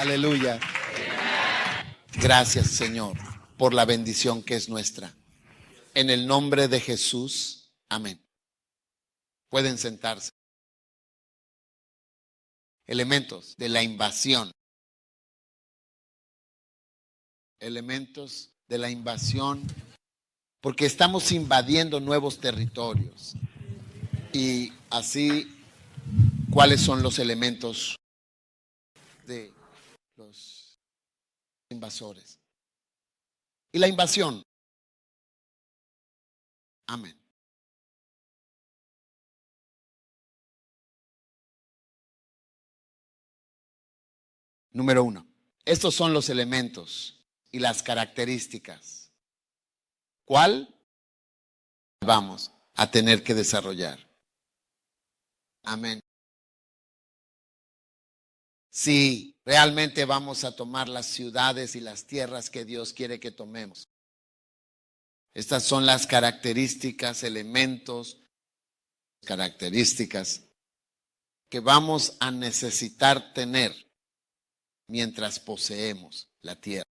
Aleluya. Gracias, Señor, por la bendición que es nuestra. En el nombre de Jesús, amén. Pueden sentarse. Elementos de la invasión. Elementos de la invasión, porque estamos invadiendo nuevos territorios. Y así, ¿cuáles son los elementos de los invasores? Y la invasión. Amén. Número 1. Estos son los elementos y las características. ¿Cuál vamos a tener que desarrollar? Amén. Si realmente vamos a tomar las ciudades y las tierras que Dios quiere que tomemos. Estas son las características, elementos, características que vamos a necesitar tener mientras poseemos la tierra.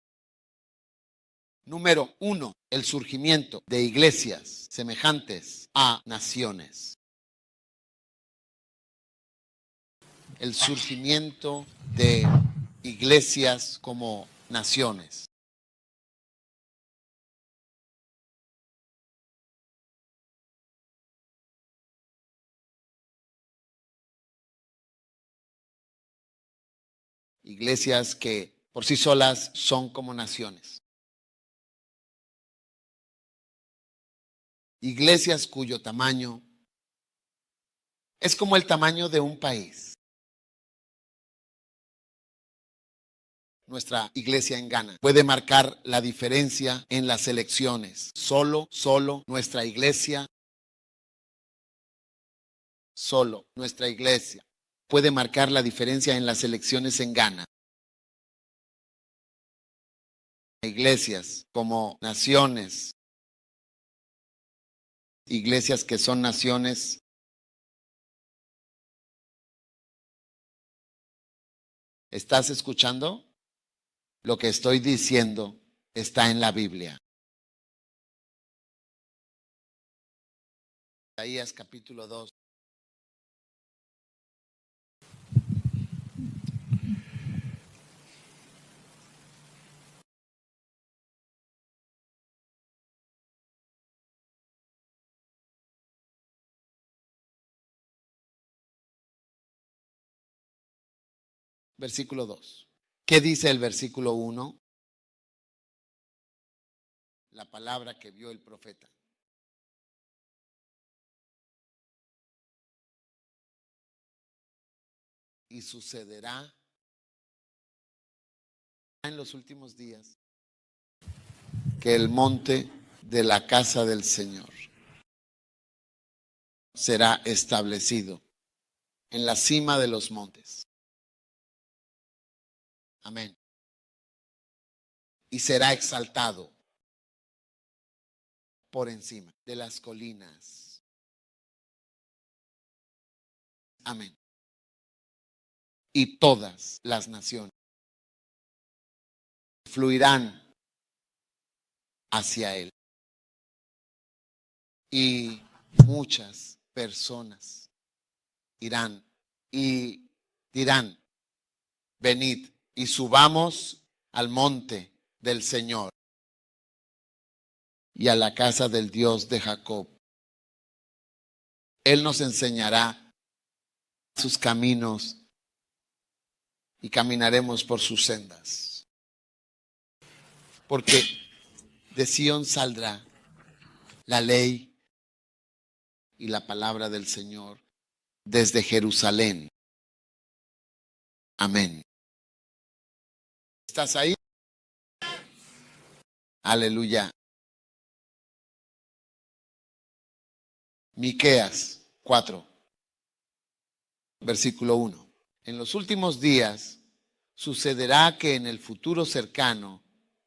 Número 1, el surgimiento de iglesias semejantes a naciones. El surgimiento de iglesias como naciones. Iglesias que por sí solas son como naciones. Iglesias cuyo tamaño es como el tamaño de un país. Nuestra iglesia en Ghana puede marcar la diferencia en las elecciones. Solo nuestra iglesia puede marcar la diferencia en las elecciones en Ghana. Iglesias como naciones, iglesias que son naciones. ¿Estás escuchando? Lo que estoy diciendo está en la Biblia. Isaías capítulo 2. Versículo 2. ¿Qué dice el versículo 1? La palabra que vio el profeta. Y sucederá en los últimos días que el monte de la casa del Señor será establecido en la cima de los montes. Amén. Y será exaltado por encima de las colinas. Amén. Y todas las naciones fluirán hacia él. Y muchas personas irán y dirán: venid y subamos al monte del Señor y a la casa del Dios de Jacob. Él nos enseñará sus caminos y caminaremos por sus sendas. Porque de Sión saldrá la ley y la palabra del Señor desde Jerusalén. Amén. ¿Estás ahí? Aleluya. Miqueas 4, versículo 1. En los últimos días sucederá que en el futuro cercano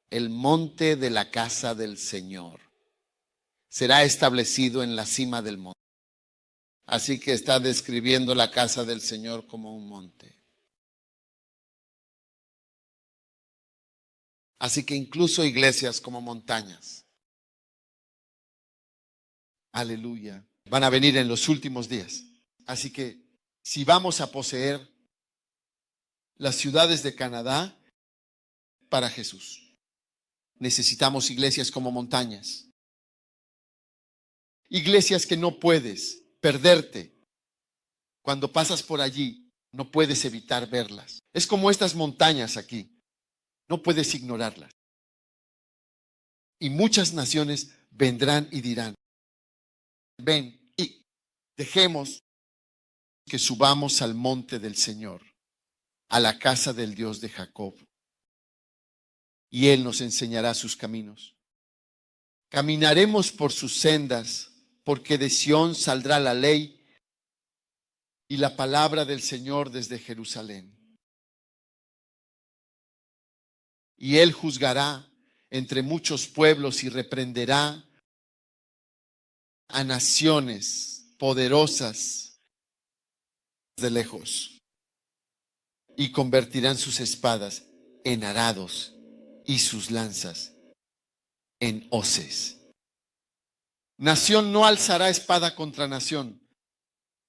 el monte de la casa del Señor será establecido en la cima del monte. Así que está describiendo la casa del Señor como un monte. Así que incluso iglesias como montañas, aleluya, van a venir en los últimos días. Así que si vamos a poseer las ciudades de Canadá para Jesús, necesitamos iglesias como montañas. Iglesias que no puedes perderte. Cuando pasas por allí, no puedes evitar verlas. Es como estas montañas aquí. No puedes ignorarlas. Y muchas naciones vendrán y dirán, ven y dejemos que subamos al monte del Señor, a la casa del Dios de Jacob. Y Él nos enseñará sus caminos. Caminaremos por sus sendas, porque de Sión saldrá la ley y la palabra del Señor desde Jerusalén. Y Él juzgará entre muchos pueblos y reprenderá a naciones poderosas de lejos, y convertirán sus espadas en arados y sus lanzas en hoces. Nación no alzará espada contra nación,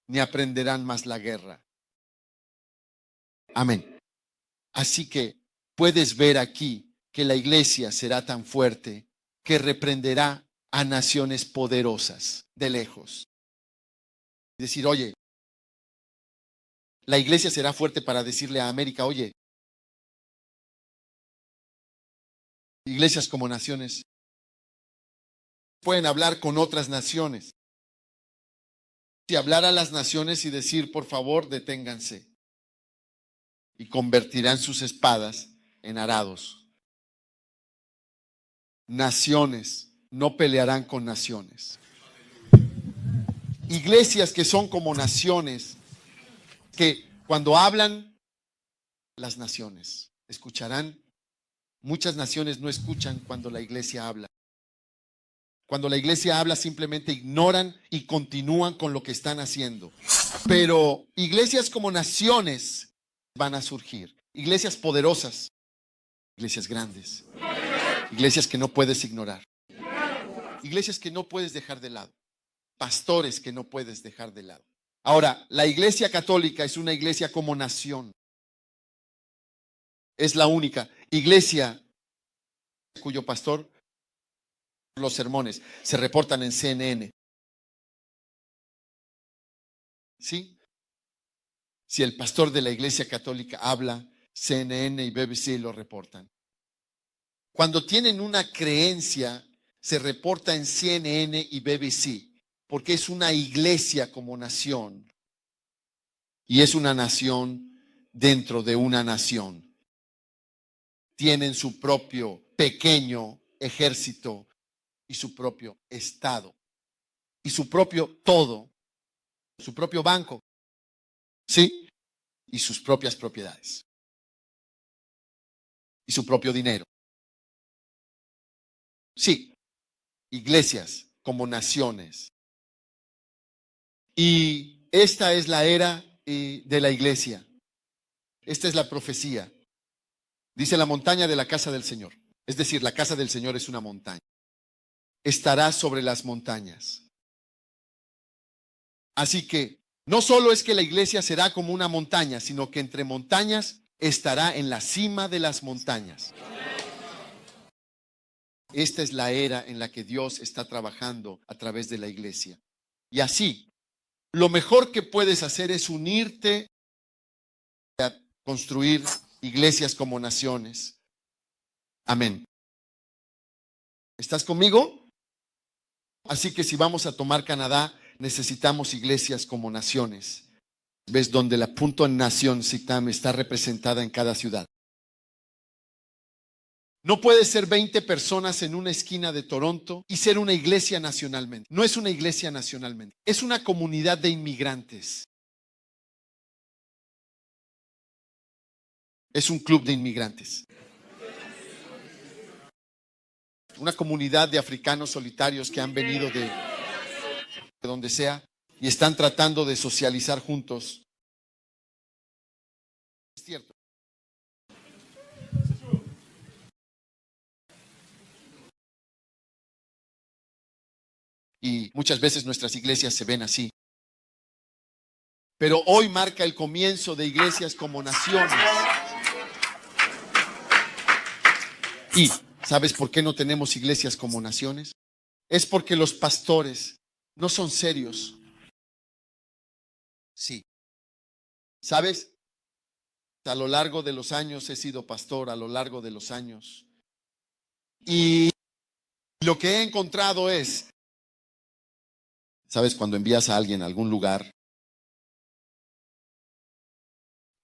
ni aprenderán más la guerra. Amén. Así que puedes ver aquí que la iglesia será tan fuerte que reprenderá a naciones poderosas de lejos. Es decir, oye, la iglesia será fuerte para decirle a América, oye, iglesias como naciones pueden hablar con otras naciones. Y hablar a las naciones y decir, por favor, deténganse. Y convertirán sus espadas en arados. Naciones no pelearán con naciones. Iglesias que son como naciones, que cuando hablan, las naciones escucharán. Muchas naciones no escuchan cuando la iglesia habla. Cuando la iglesia habla, simplemente ignoran y continúan con lo que están haciendo. Pero iglesias como naciones van a surgir. Iglesias poderosas, iglesias grandes, iglesias que no puedes ignorar, iglesias que no puedes dejar de lado, pastores que no puedes dejar de lado. Ahora, la iglesia católica es una iglesia como nación. Es la única iglesia cuyo pastor, los sermones se reportan en CNN. ¿Sí? Si el pastor de la iglesia católica habla, CNN y BBC lo reportan. Cuando tienen una creencia, se reporta en CNN y BBC, porque es una iglesia como nación. Y es una nación dentro de una nación. Tienen su propio pequeño ejército y su propio estado. Y su propio todo. Su propio banco. ¿Sí? Y sus propias propiedades. Y su propio dinero. Sí, iglesias como naciones. Y esta es la era de la iglesia. Esta es la profecía. Dice la montaña de la casa del Señor. Es decir, la casa del Señor es una montaña. Estará sobre las montañas. Así que no solo es que la iglesia será como una montaña, sino que entre montañas estará en la cima de las montañas. Esta es la era en la que Dios está trabajando a través de la iglesia. Y así, lo mejor que puedes hacer es unirte a construir iglesias como naciones. Amén. ¿Estás conmigo? Así que si vamos a tomar Canadá, necesitamos iglesias como naciones. ¿Ves? Donde la punto en nación Sitam está representada en cada ciudad. No puede ser 20 personas en una esquina de Toronto y ser una iglesia nacionalmente. No es una iglesia nacionalmente. Es una comunidad de inmigrantes. Es un club de inmigrantes. Una comunidad de africanos solitarios que han venido de donde sea y están tratando de socializar juntos. Es cierto. Y muchas veces nuestras iglesias se ven así. Pero hoy marca el comienzo de iglesias como naciones. ¿Y sabes por qué no tenemos iglesias como naciones? Es porque los pastores no son serios. Sí. ¿Sabes? A lo largo de los años he sido pastor, a lo largo de los años. Y lo que he encontrado es, ¿sabes? Cuando envías a alguien a algún lugar,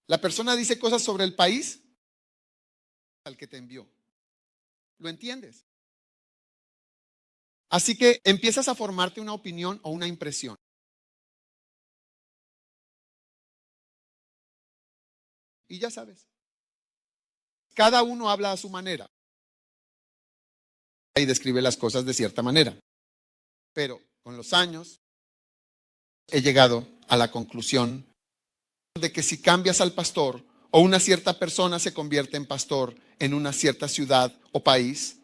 la persona dice cosas sobre el país al que te envió. ¿Lo entiendes? Así que empiezas a formarte una opinión o una impresión. Y ya sabes, cada uno habla a su manera y describe las cosas de cierta manera. Pero con los años he llegado a la conclusión de que si cambias al pastor o una cierta persona se convierte en pastor en una cierta ciudad o país,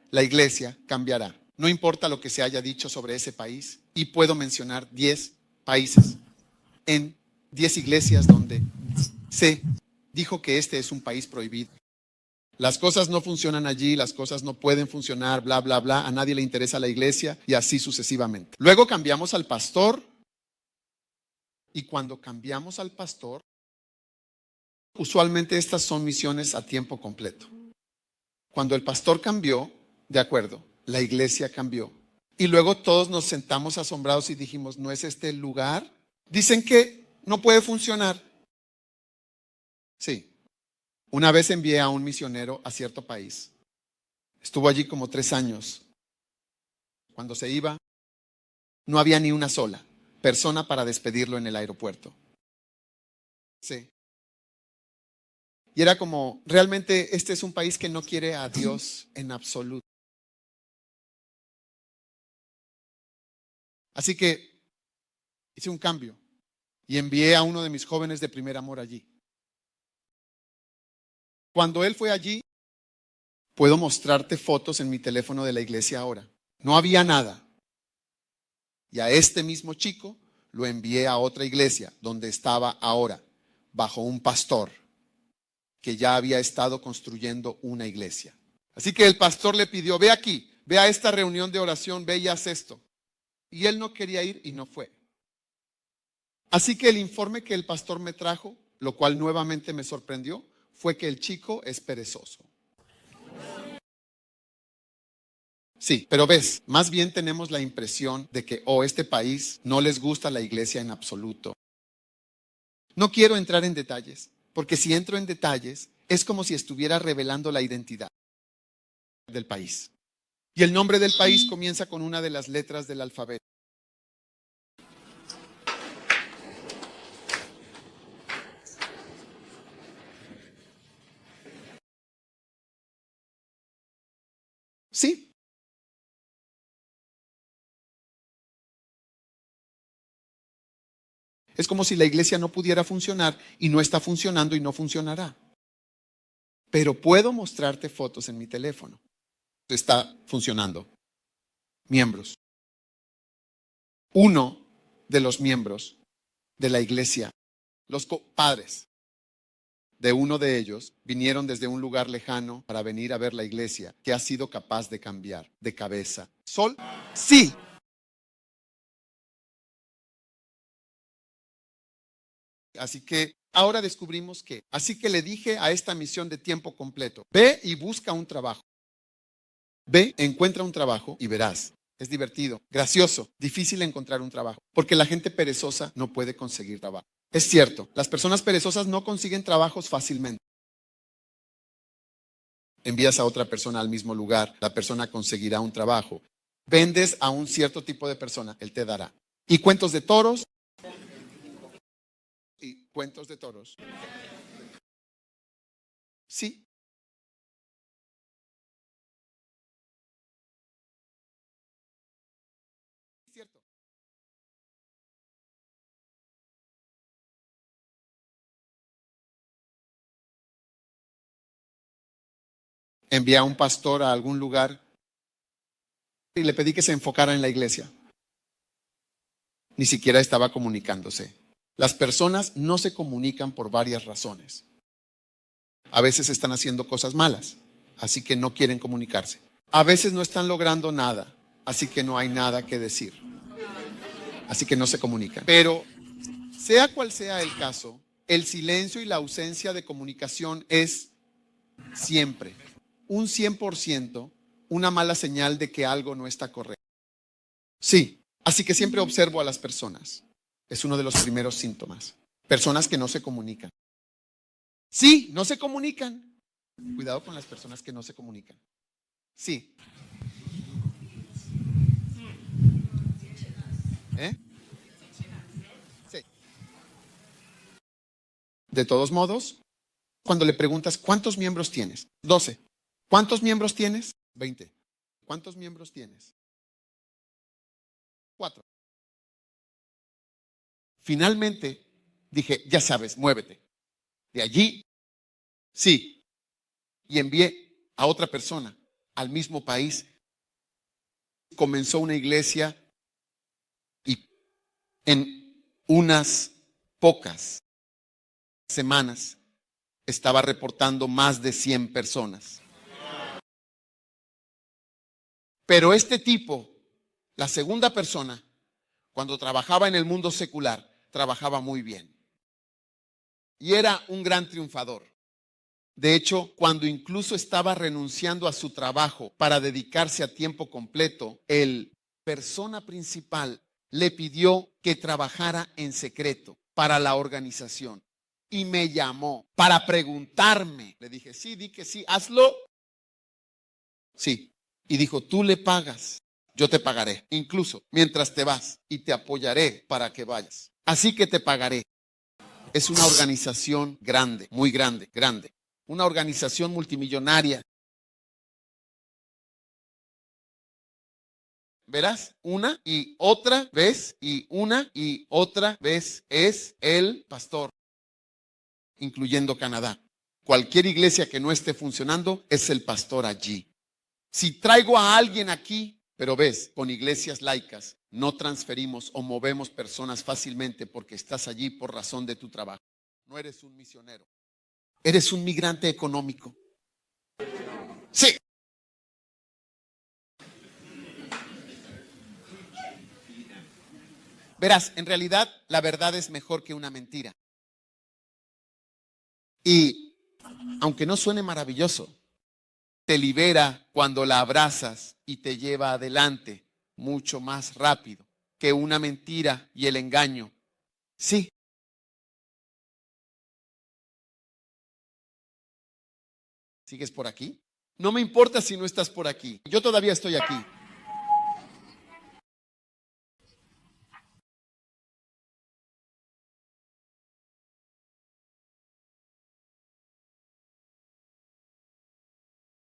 la iglesia cambiará. No importa lo que se haya dicho sobre ese país. Y puedo mencionar 10 países en 10 iglesias donde se dijo que este es un país prohibido. Las cosas no funcionan allí, las cosas no pueden funcionar, bla, bla, bla. A nadie le interesa la iglesia y así sucesivamente. Luego cambiamos al pastor y cuando cambiamos al pastor, usualmente estas son misiones a tiempo completo. Cuando el pastor cambió, de acuerdo, la iglesia cambió. Y luego todos nos sentamos asombrados y dijimos, ¿no es este el lugar? Dicen que no puede funcionar. Sí. Una vez envié a un misionero a cierto país. Estuvo allí como 3 años. Cuando se iba, no había ni una sola persona para despedirlo en el aeropuerto. Sí. Y era como, realmente este es un país que no quiere a Dios en absoluto. Así que hice un cambio y envié a uno de mis jóvenes de primer amor allí. Cuando él fue allí, puedo mostrarte fotos en mi teléfono de la iglesia ahora. No había nada. Y a este mismo chico lo envié a otra iglesia donde estaba ahora, bajo un pastor que ya había estado construyendo una iglesia. Así que el pastor le pidió, ve aquí, ve a esta reunión de oración, ve y haz esto. Y él no quería ir y no fue. Así que el informe que el pastor me trajo, lo cual nuevamente me sorprendió, fue que el chico es perezoso. Sí, pero ves, más bien tenemos la impresión de que, este país no les gusta la iglesia en absoluto. No quiero entrar en detalles, porque si entro en detalles, es como si estuviera revelando la identidad del país. Y el nombre del país comienza con una de las letras del alfabeto. Sí. Es como si la iglesia no pudiera funcionar y no está funcionando y no funcionará. Pero puedo mostrarte fotos en mi teléfono. Está funcionando. Miembros. Uno de los miembros de la iglesia, los padres de uno de ellos, vinieron desde un lugar lejano para venir a ver la iglesia que ha sido capaz de cambiar de cabeza. ¿Sol? Sí. Así que ahora descubrimos que, así que le dije a esta misión de tiempo completo, ve y busca un trabajo. Ve, encuentra un trabajo y verás. Es divertido, gracioso, difícil encontrar un trabajo, porque la gente perezosa no puede conseguir trabajo. Es cierto, las personas perezosas no consiguen trabajos fácilmente. Envías a otra persona al mismo lugar, la persona conseguirá un trabajo. Vendes a un cierto tipo de persona, él te dará. Y cuentos de toros. Y cuentos de toros. Sí. Es cierto. Envié a un pastor a algún lugar y le pedí que se enfocara en la iglesia. ni siquiera estaba comunicándose. Las personas no se comunican por varias razones. A veces están haciendo cosas malas, así que no quieren comunicarse. A veces no están logrando nada, así que no hay nada que decir. Así que no se comunican. Pero sea cual sea el caso, el silencio y la ausencia de comunicación es siempre, un 100%, una mala señal de que algo no está correcto. Sí, así que siempre observo a las personas. Es uno de los primeros síntomas. Personas que no se comunican. Sí, no se comunican. Cuidado con las personas que no se comunican. Sí. Sí. De todos modos, cuando le preguntas, ¿cuántos miembros tienes? 12. ¿Cuántos miembros tienes? 20. ¿Cuántos miembros tienes? 4. Finalmente dije, ya sabes, muévete. De allí, sí. Y envié a otra persona al mismo país. Comenzó una iglesia y en unas pocas semanas estaba reportando más de 100 personas. Pero este tipo, la segunda persona, cuando trabajaba en el mundo secular, trabajaba muy bien. Y era un gran triunfador. De hecho, cuando incluso estaba renunciando a su trabajo para dedicarse a tiempo completo, el persona principal le pidió que trabajara en secreto para la organización. Y me llamó para preguntarme. Le dije, sí, di que sí, hazlo. Sí. Y dijo, tú le pagas, yo te pagaré, incluso mientras te vas, y te apoyaré para que vayas. Así que te pagaré. Es una organización grande, muy grande, grande. Una organización multimillonaria. Verás, una y otra vez y una y otra vez es el pastor, incluyendo Canadá. Cualquier iglesia que no esté funcionando es el pastor allí. Si traigo a alguien aquí, pero ves, con iglesias laicas no transferimos o movemos personas fácilmente porque estás allí por razón de tu trabajo. No eres un misionero. Eres un migrante económico. Sí. Verás, en realidad la verdad es mejor que una mentira. Y aunque no suene maravilloso, te libera cuando la abrazas y te lleva adelante mucho más rápido que una mentira y el engaño. Sí. ¿Sigues por aquí? No me importa si no estás por aquí. Yo todavía estoy aquí.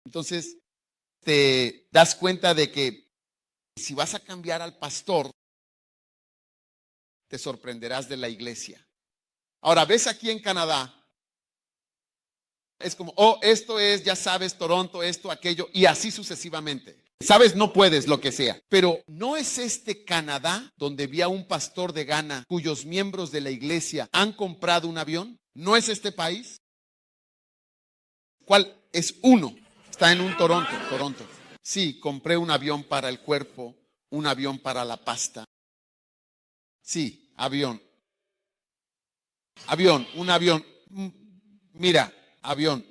Entonces, te das cuenta de que si vas a cambiar al pastor, te sorprenderás de la iglesia. Ahora, ves aquí en Canadá, es como, oh, esto es, ya sabes, Toronto, esto, aquello, y así sucesivamente. Sabes, no puedes, lo que sea. Pero ¿no es este Canadá donde vi a un pastor de Ghana cuyos miembros de la iglesia han comprado un avión? ¿No es este país? ¿Cuál es uno? Está en un Toronto. Sí, compré un avión para el cuerpo, un avión para la pasta. Sí, avión. Avión, un avión. Mira, avión.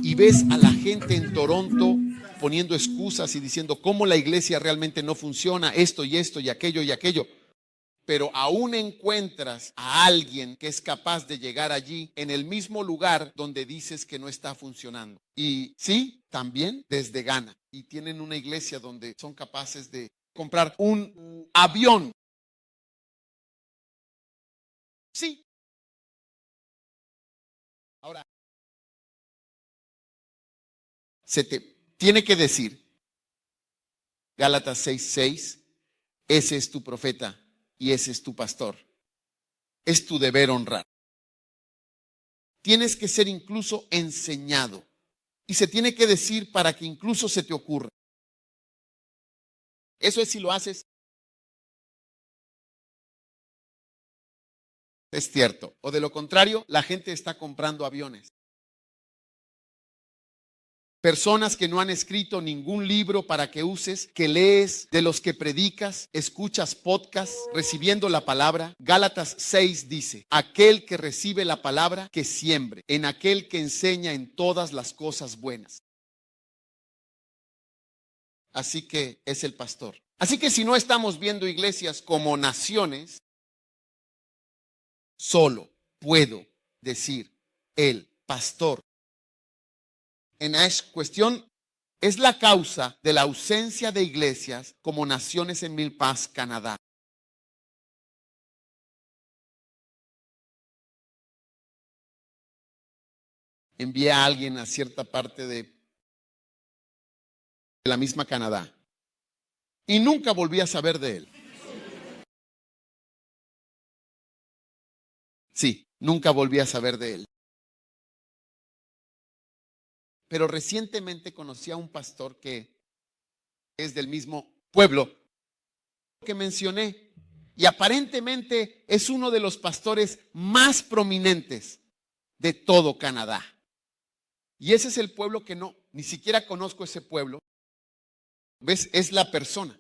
Y ves a la gente en Toronto poniendo excusas y diciendo cómo la iglesia realmente no funciona, esto y esto y aquello y aquello. Pero aún encuentras a alguien que es capaz de llegar allí en el mismo lugar donde dices que no está funcionando. Y sí, también desde Ghana. Y tienen una iglesia donde son capaces de comprar un avión. Sí. Ahora, se te tiene que decir, Gálatas 6:6, ese es tu profeta y ese es tu pastor. Es tu deber honrar. Tienes que ser incluso enseñado. y se tiene que decir para que incluso se te ocurra. Eso es si lo haces. Es cierto. O de lo contrario, la gente está comprando aviones. Personas que no han escrito ningún libro para que uses, que lees, de los que predicas, escuchas podcasts, recibiendo la palabra. Gálatas 6 dice, aquel que recibe la palabra, que siembre, en aquel que enseña en todas las cosas buenas. Así que es el pastor. Así que si no estamos viendo iglesias como naciones, solo puedo decir el pastor. En esta cuestión es la causa de la ausencia de iglesias como naciones en Milpas, Canadá. Envié a alguien a cierta parte de la misma Canadá y nunca volví a saber de él. Sí, nunca volví a saber de él. Pero recientemente conocí a un pastor que es del mismo pueblo que mencioné y aparentemente es uno de los pastores más prominentes de todo Canadá. Y ese es el pueblo que no, ni siquiera conozco ese pueblo. ¿Ves? Es la persona.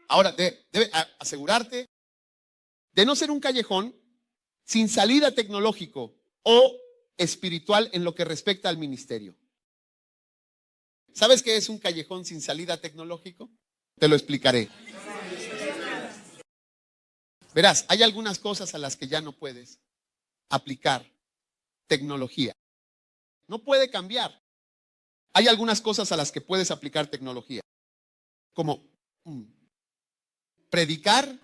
Ahora, debe asegurarte de no ser un callejón sin salida tecnológico o espiritual en lo que respecta al ministerio. ¿Sabes qué es un callejón sin salida tecnológico? Te lo explicaré. Verás, hay algunas cosas a las que ya no puedes aplicar tecnología. No puede cambiar. Hay algunas cosas a las que puedes aplicar tecnología. Como predicar.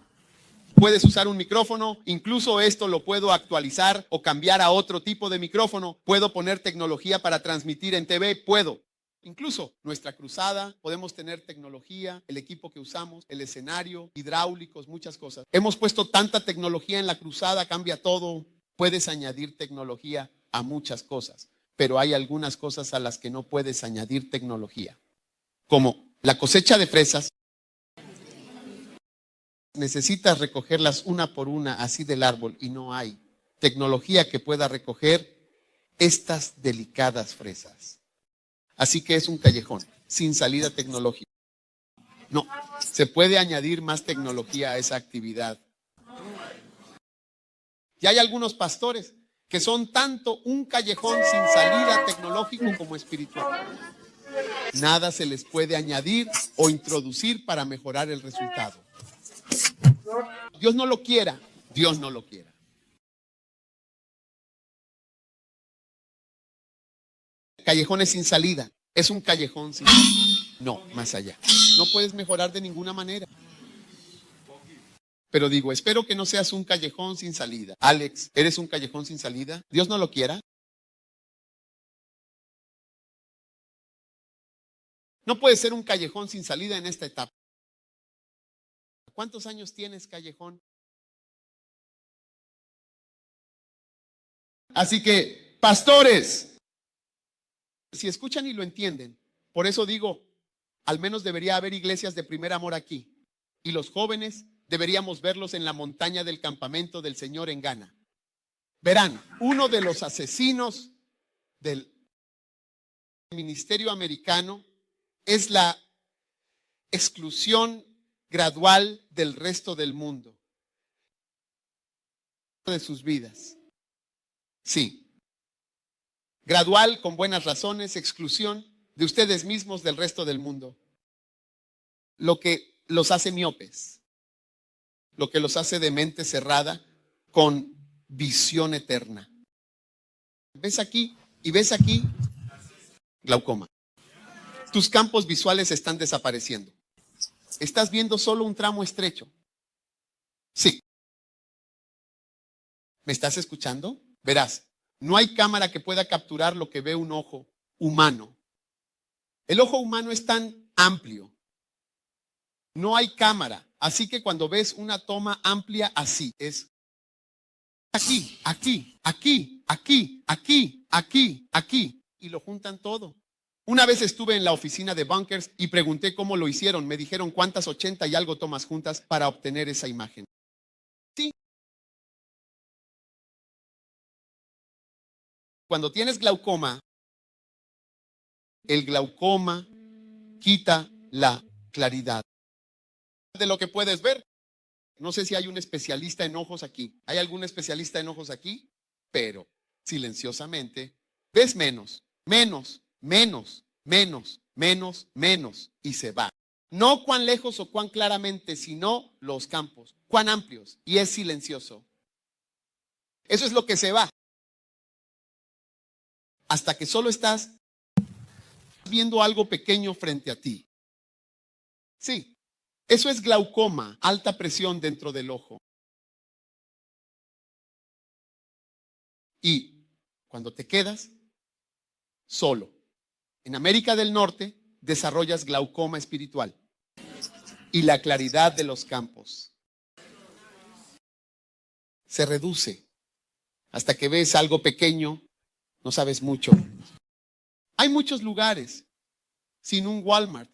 Puedes usar un micrófono, incluso esto lo puedo actualizar o cambiar a otro tipo de micrófono. Puedo poner tecnología para transmitir en TV, puedo. Incluso nuestra cruzada, podemos tener tecnología, el equipo que usamos, el escenario, hidráulicos, muchas cosas. Hemos puesto tanta tecnología en la cruzada, cambia todo. Puedes añadir tecnología a muchas cosas, pero hay algunas cosas a las que no puedes añadir tecnología, como la cosecha de fresas. Necesitas recogerlas una por una así del árbol y no hay tecnología que pueda recoger estas delicadas fresas. Así que es un callejón sin salida tecnológica. No, se puede añadir más tecnología a esa actividad. Y hay algunos pastores que son tanto un callejón sin salida tecnológico como espiritual. Nada se les puede añadir o introducir para mejorar el resultado. Dios no lo quiera, Dios no lo quiera. Callejones sin salida. Es un callejón sin salida. No, más allá. No puedes mejorar de ninguna manera. Pero digo, espero que no seas un callejón sin salida. Alex, ¿eres un callejón sin salida? Dios no lo quiera. No puedes ser un callejón sin salida en esta etapa. ¿Cuántos años tienes, callejón? Así que, pastores, si escuchan y lo entienden, por eso digo, al menos debería haber iglesias de primer amor aquí. Y los jóvenes deberíamos verlos en la montaña del campamento del Señor en Ghana. Verán, uno de los asesinos del ministerio americano es la exclusión gradual del resto del mundo de sus vidas. Sí. Gradual, con buenas razones, exclusión de ustedes mismos del resto del mundo. Lo que los hace miopes, lo que los hace de mente cerrada con visión eterna. ¿Ves aquí y ves aquí? Glaucoma. Tus campos visuales están desapareciendo. Estás viendo solo un tramo estrecho. Sí. ¿Me estás escuchando? Verás, no hay cámara que pueda capturar lo que ve un ojo humano. El ojo humano es tan amplio. No hay cámara. Así que cuando ves una toma amplia así, es aquí, aquí, aquí, aquí, aquí, aquí, aquí, y lo juntan todo. Una vez estuve en la oficina de Bunkers y pregunté cómo lo hicieron. Me dijeron cuántas 80 y algo tomas juntas para obtener esa imagen. Sí. Cuando tienes glaucoma, el glaucoma quita la claridad de lo que puedes ver. No sé si hay un especialista en ojos aquí. ¿Hay algún especialista en ojos aquí? Pero silenciosamente ves menos, menos, menos, menos, menos, menos y se va. No cuán lejos o cuán claramente, sino los campos, cuán amplios y es silencioso. Eso es lo que se va. Hasta que solo estás viendo algo pequeño frente a ti. Sí, eso es glaucoma, alta presión dentro del ojo. Y cuando te quedas solo, en América del Norte desarrollas glaucoma espiritual y la claridad de los campos se reduce hasta que ves algo pequeño, no sabes mucho. Hay muchos lugares sin un Walmart.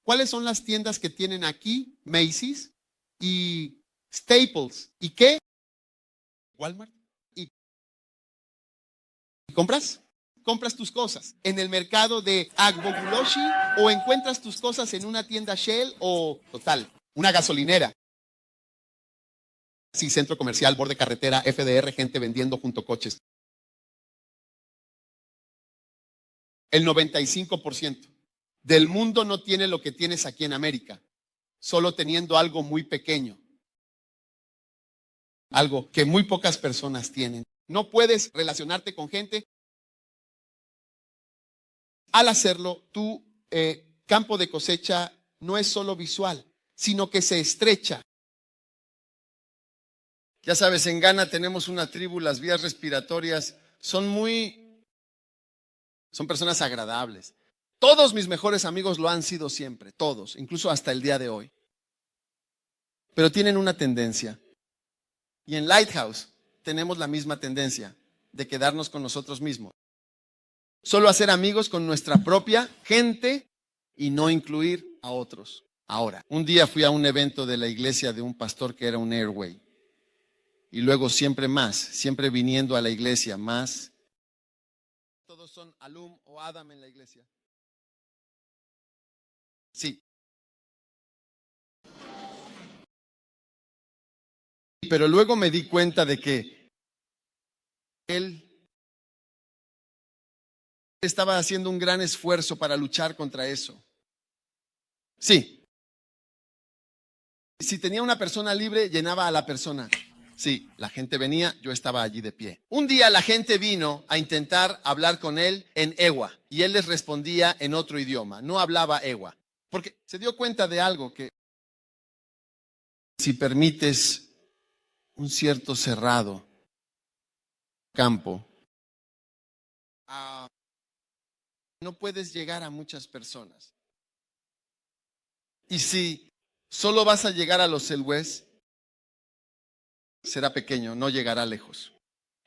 ¿Cuáles son las tiendas que tienen aquí? Macy's y Staples. ¿Y qué? Walmart. ¿Y compras? Compras tus cosas en el mercado de Agboguloshi o encuentras tus cosas en una tienda Shell o total, una gasolinera. Sí, centro comercial, borde carretera, FDR, gente vendiendo junto coches. El 95% del mundo no tiene lo que tienes aquí en América, solo teniendo algo muy pequeño. Algo que muy pocas personas tienen. No puedes relacionarte con gente. Al hacerlo, tu campo de cosecha no es solo visual, sino que se estrecha. Ya sabes, en Ghana tenemos una tribu, las vías respiratorias son personas agradables. Todos mis mejores amigos lo han sido siempre, todos, incluso hasta el día de hoy. Pero tienen una tendencia. Y en Lighthouse tenemos la misma tendencia de quedarnos con nosotros mismos. Solo hacer amigos con nuestra propia gente y no incluir a otros. Ahora, un día fui a un evento de la iglesia de un pastor que era un Airway. Y luego siempre más, siempre viniendo a la iglesia más. Todos son Alum o Adam en la iglesia. Sí. Pero luego me di cuenta de que él estaba haciendo un gran esfuerzo para luchar contra eso. Sí. Si tenía una persona libre, llenaba a la persona. Sí, la gente venía, yo estaba allí de pie. Un día la gente vino a intentar hablar con él en Ewa y él les respondía en otro idioma, no hablaba Ewa, porque se dio cuenta de algo que si permites un cierto cerrado campo, no puedes llegar a muchas personas. Y si solo vas a llegar a los Elwes, será pequeño, no llegará lejos.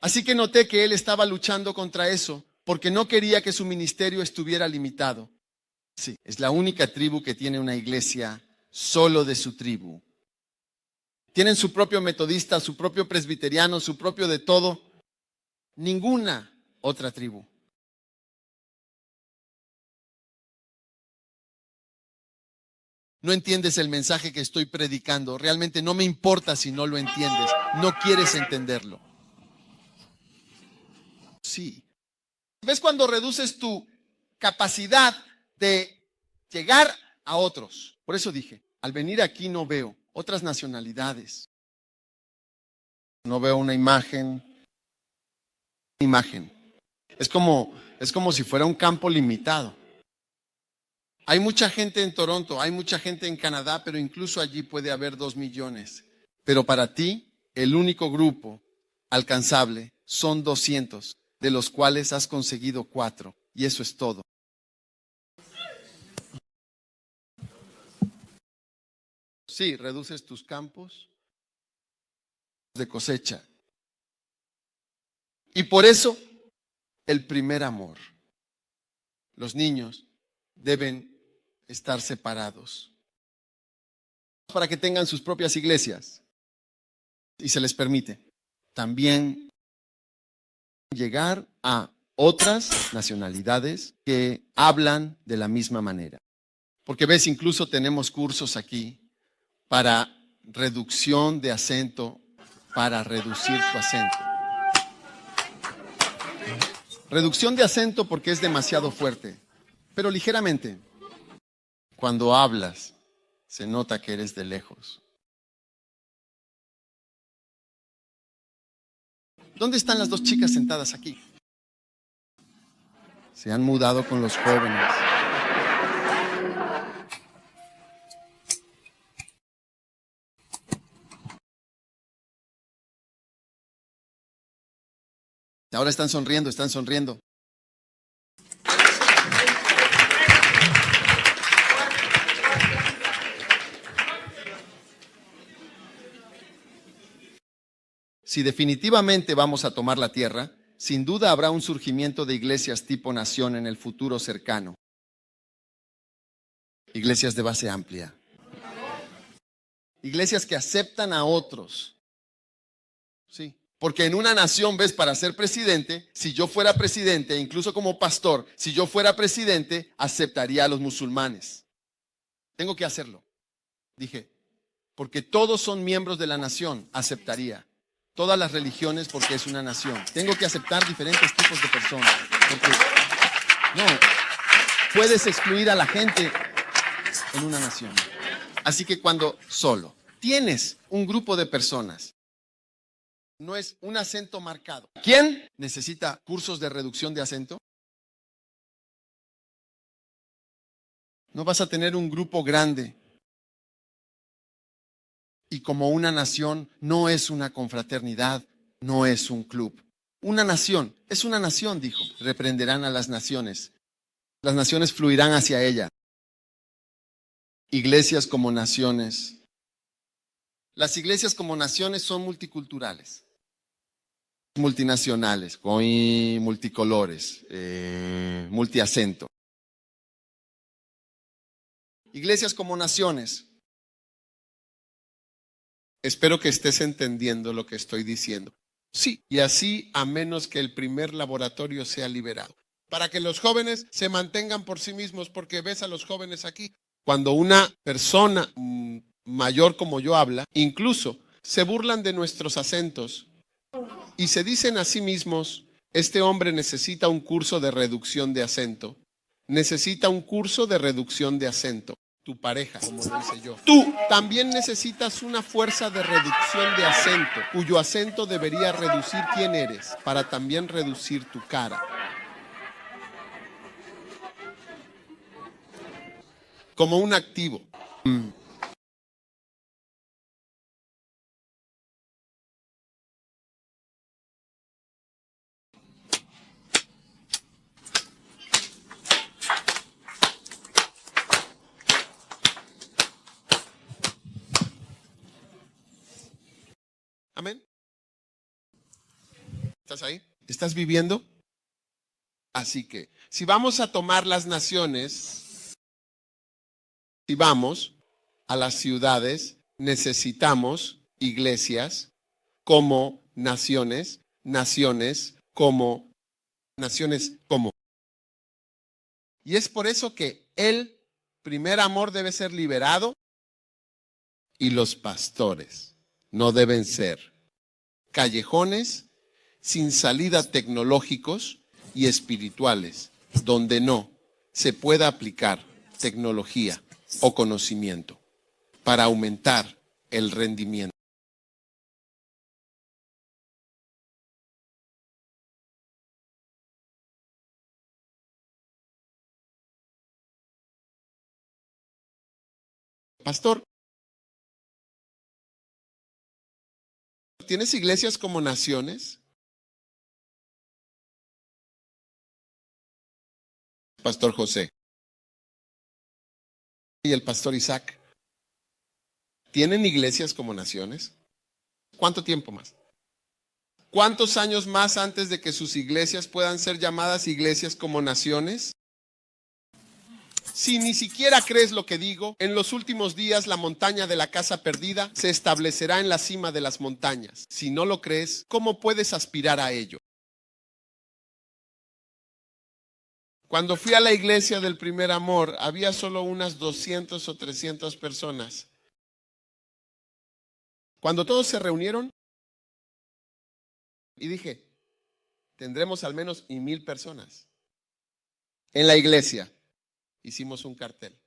Así que noté que él estaba luchando contra eso porque no quería que su ministerio estuviera limitado. Sí, es la única tribu que tiene una iglesia solo de su tribu. Tienen su propio metodista, su propio presbiteriano, su propio de todo. Ninguna otra tribu. No entiendes el mensaje que estoy predicando. Realmente no me importa si no lo entiendes. No quieres entenderlo. Sí. ¿Ves cuando reduces tu capacidad de llegar a otros? Por eso dije, al venir aquí no veo otras nacionalidades. No veo una imagen. Es como si fuera un campo limitado. Hay mucha gente en Toronto, hay mucha gente en Canadá, pero incluso allí puede haber 2 millones. Pero para ti, el único grupo alcanzable son 200, de los cuales has conseguido 4. Y eso es todo. Sí, reduces tus campos de cosecha. Y por eso el primer amor. Los niños deben estar separados para que tengan sus propias iglesias y se les permite también llegar a otras nacionalidades que hablan de la misma manera. Porque ves, incluso tenemos cursos aquí para reducción de acento, para reducir tu acento. Reducción de acento porque es demasiado fuerte, pero ligeramente. Cuando hablas, se nota que eres de lejos. ¿Dónde están las dos chicas sentadas aquí? Se han mudado con los jóvenes. Ahora están sonriendo, están sonriendo. Si definitivamente vamos a tomar la tierra, sin duda habrá un surgimiento de iglesias tipo nación en el futuro cercano. Iglesias de base amplia. Iglesias que aceptan a otros. Sí. Porque en una nación, ves, para ser presidente, si yo fuera presidente, incluso como pastor, si yo fuera presidente, aceptaría a los musulmanes. Tengo que hacerlo. Dije, porque todos son miembros de la nación, aceptaría. Todas las religiones porque es una nación. Tengo que aceptar diferentes tipos de personas. Porque no, puedes excluir a la gente en una nación. Así que cuando solo tienes un grupo de personas, no es un acento marcado. ¿Quién necesita cursos de reducción de acento? No vas a tener un grupo grande. Y como una nación no es una confraternidad, no es un club. Una nación, es una nación, dijo. Reprenderán a las naciones. Las naciones fluirán hacia ella. Iglesias como naciones. Las iglesias como naciones son multiculturales, multinacionales, con multicolores, multiacento. Iglesias como naciones. Espero que estés entendiendo lo que estoy diciendo. Sí, y así a menos que el primer laboratorio sea liberado. Para que los jóvenes se mantengan por sí mismos, porque ves a los jóvenes aquí. Cuando una persona mayor como yo habla, incluso se burlan de nuestros acentos y se dicen a sí mismos, este hombre necesita un curso de reducción de acento. Necesita un curso de reducción de acento. Tu pareja, como lo hice yo. Tú también necesitas una fuerza de reducción de acento, cuyo acento debería reducir quién eres, para también reducir tu cara. Como un activo. Amén. ¿Estás ahí? ¿Estás viviendo? Así que, si vamos a tomar las naciones, si vamos a las ciudades, necesitamos iglesias como naciones, naciones como. Y es por eso que el primer amor debe ser liberado y los pastores no deben ser callejones sin salida tecnológicos y espirituales, donde no se pueda aplicar tecnología o conocimiento para aumentar el rendimiento. Pastor, ¿tienes iglesias como naciones? Pastor José y el pastor Isaac, ¿tienen iglesias como naciones? ¿Cuánto tiempo más? ¿Cuántos años más antes de que sus iglesias puedan ser llamadas iglesias como naciones? Si ni siquiera crees lo que digo, en los últimos días la montaña de la casa perdida se establecerá en la cima de las montañas. Si no lo crees, ¿cómo puedes aspirar a ello? Cuando fui a la iglesia del Primer Amor, había solo unas 200 o 300 personas. Cuando todos se reunieron, y dije, tendremos al menos 1000 personas. En la iglesia hicimos un cartel,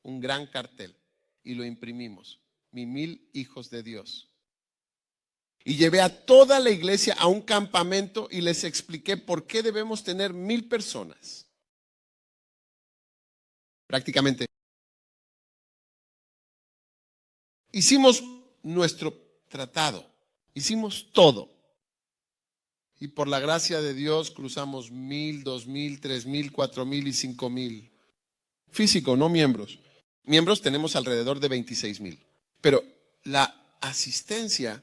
un gran cartel, y lo imprimimos. 1000 hijos de Dios. Y llevé a toda la iglesia a un campamento y les expliqué por qué debemos tener 1000 personas. Prácticamente. Hicimos nuestro tratado, hicimos todo. Y por la gracia de Dios cruzamos 1000, 2000, 3000, 4000 y 5000. Físico, no miembros. Miembros tenemos alrededor de 26,000. Pero la asistencia,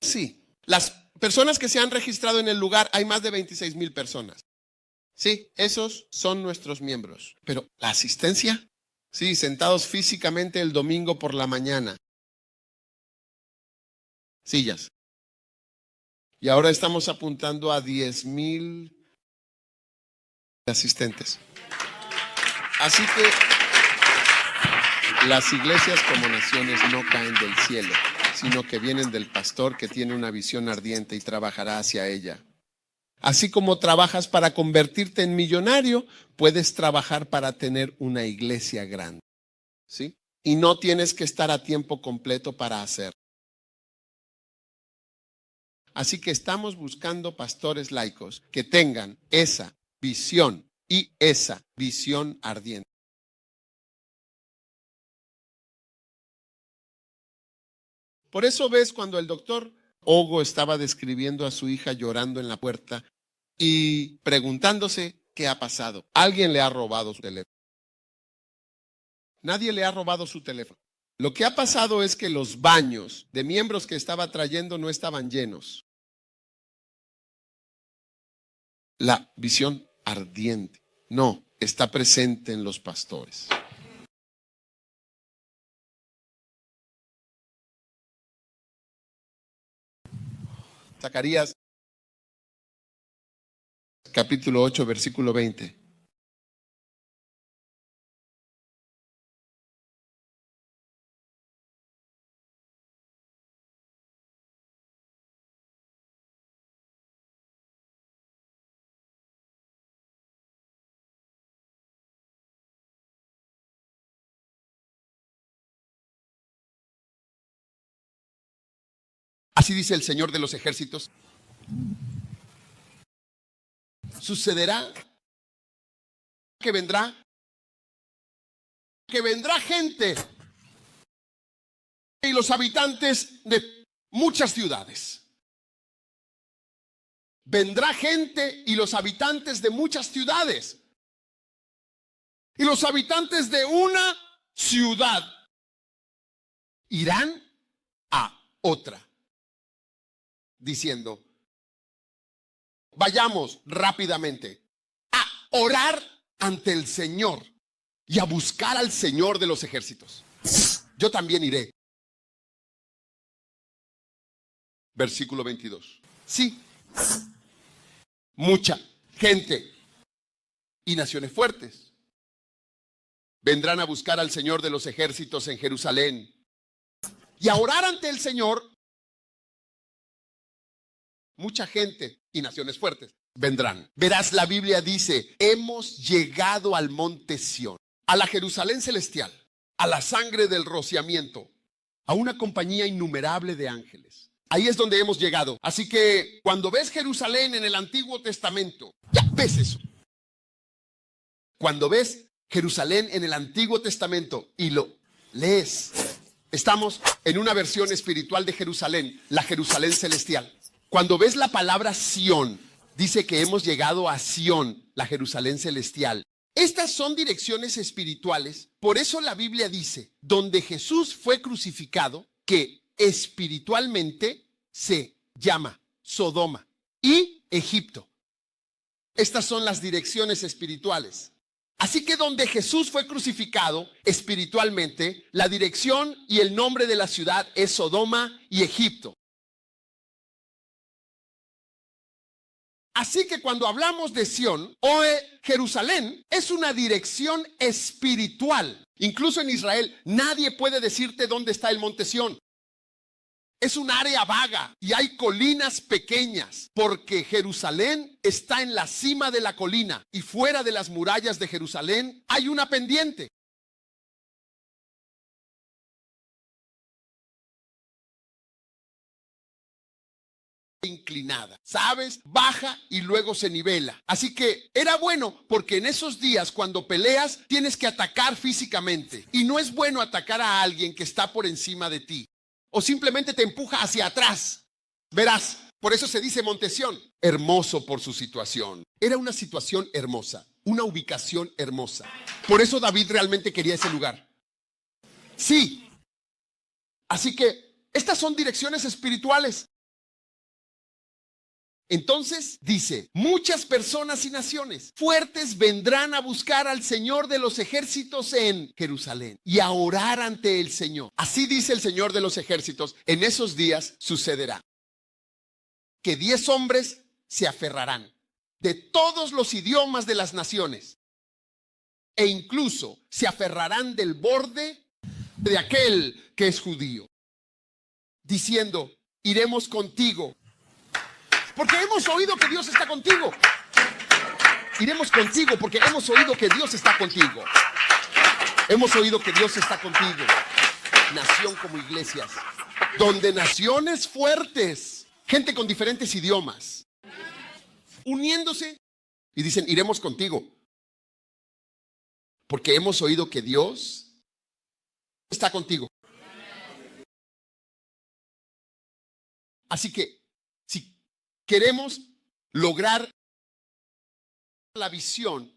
sí. Las personas que se han registrado en el lugar, hay más de 26,000 personas. Sí, esos son nuestros miembros. Pero la asistencia, sí, sentados físicamente el domingo por la mañana. Sillas. Y ahora estamos apuntando a 10,000 asistentes. Así que las iglesias como naciones no caen del cielo, sino que vienen del pastor que tiene una visión ardiente y trabajará hacia ella. Así como trabajas para convertirte en millonario, puedes trabajar para tener una iglesia grande, ¿sí? Y no tienes que estar a tiempo completo para hacerlo. Así que estamos buscando pastores laicos que tengan esa visión y esa visión ardiente. Por eso ves cuando el doctor Ogo estaba describiendo a su hija llorando en la puerta y preguntándose qué ha pasado. Alguien le ha robado su teléfono. Nadie le ha robado su teléfono. Lo que ha pasado es que los baños de miembros que estaba trayendo no estaban llenos. La visión ardiente no está presente en los pastores. Zacarías capítulo 8, versículo 20. Así dice el Señor de los ejércitos. Sucederá que vendrá gente y los habitantes de muchas ciudades. Vendrá gente y los habitantes de muchas ciudades. Y los habitantes de una ciudad irán a otra, diciendo, vayamos rápidamente a orar ante el Señor y a buscar al Señor de los ejércitos. Yo también iré. Versículo 22. Sí, mucha gente y naciones fuertes vendrán a buscar al Señor de los ejércitos en Jerusalén y a orar ante el Señor. Mucha gente y naciones fuertes vendrán. Verás, la Biblia dice, hemos llegado al monte Sión, a la Jerusalén celestial, a la sangre del rociamiento, a una compañía innumerable de ángeles. Ahí es donde hemos llegado. Así que cuando ves Jerusalén en el Antiguo Testamento, ya ves eso. Cuando ves Jerusalén en el Antiguo Testamento y lo lees, estamos en una versión espiritual de Jerusalén, la Jerusalén celestial. Cuando ves la palabra Sión, dice que hemos llegado a Sión, la Jerusalén celestial. Estas son direcciones espirituales. Por eso la Biblia dice, donde Jesús fue crucificado, que espiritualmente se llama Sodoma y Egipto. Estas son las direcciones espirituales. Así que donde Jesús fue crucificado espiritualmente, la dirección y el nombre de la ciudad es Sodoma y Egipto. Así que cuando hablamos de Sión o Jerusalén, es una dirección espiritual. Incluso en Israel, nadie puede decirte dónde está el monte Sión. Es un área vaga y hay colinas pequeñas, porque Jerusalén está en la cima de la colina y fuera de las murallas de Jerusalén hay una pendiente. Inclinada, ¿sabes? Baja y luego se nivela. Así que era bueno porque en esos días cuando peleas tienes que atacar físicamente y no es bueno atacar a alguien que está por encima de ti o simplemente te empuja hacia atrás. Verás, por eso se dice Monte Sión, hermoso por su situación. Era una situación hermosa, una ubicación hermosa. Por eso David realmente quería ese lugar. Sí. Así que estas son direcciones espirituales. Entonces dice, muchas personas y naciones fuertes vendrán a buscar al Señor de los ejércitos en Jerusalén y a orar ante el Señor. Así dice el Señor de los ejércitos, en esos días sucederá que 10 hombres se aferrarán de todos los idiomas de las naciones e incluso se aferrarán del borde de aquel que es judío, diciendo, iremos contigo. Porque hemos oído que Dios está contigo. Iremos contigo porque hemos oído que Dios está contigo. Hemos oído que Dios está contigo. Nación como iglesias, donde naciones fuertes, gente con diferentes idiomas, uniéndose y dicen, iremos contigo. Porque hemos oído que Dios está contigo. Así que, si queremos lograr la visión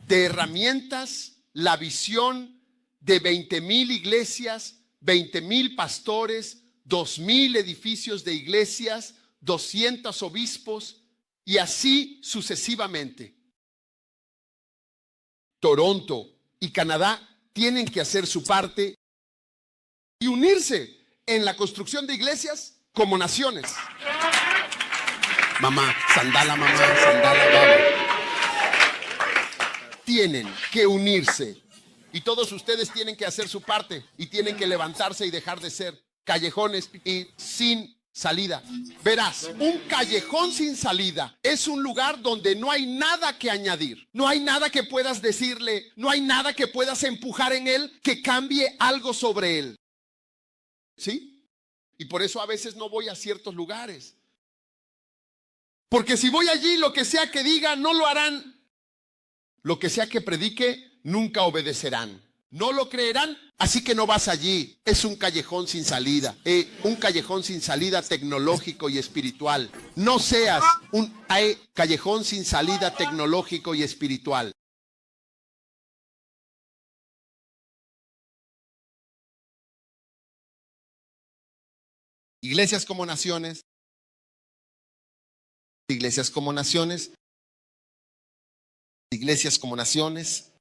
de herramientas, la visión de 20,000 iglesias, 20,000 pastores, 2,000 edificios de iglesias, 200 obispos y así sucesivamente. Toronto y Canadá tienen que hacer su parte y unirse en la construcción de iglesias como naciones. Mamá, sandala, baba. Tienen que unirse y todos ustedes tienen que hacer su parte y tienen que levantarse y dejar de ser callejones y sin salida. Verás, un callejón sin salida es un lugar donde no hay nada que añadir, no hay nada que puedas decirle, no hay nada que puedas empujar en él que cambie algo sobre él. ¿Sí? Y por eso a veces no voy a ciertos lugares. Porque si voy allí, lo que sea que diga, no lo harán. Lo que sea que predique, nunca obedecerán. No lo creerán, así que no vas allí. Es un callejón sin salida. Un callejón sin salida tecnológico y espiritual. No seas un callejón sin salida tecnológico y espiritual. Iglesias como naciones. Iglesias como naciones. Iglesias como naciones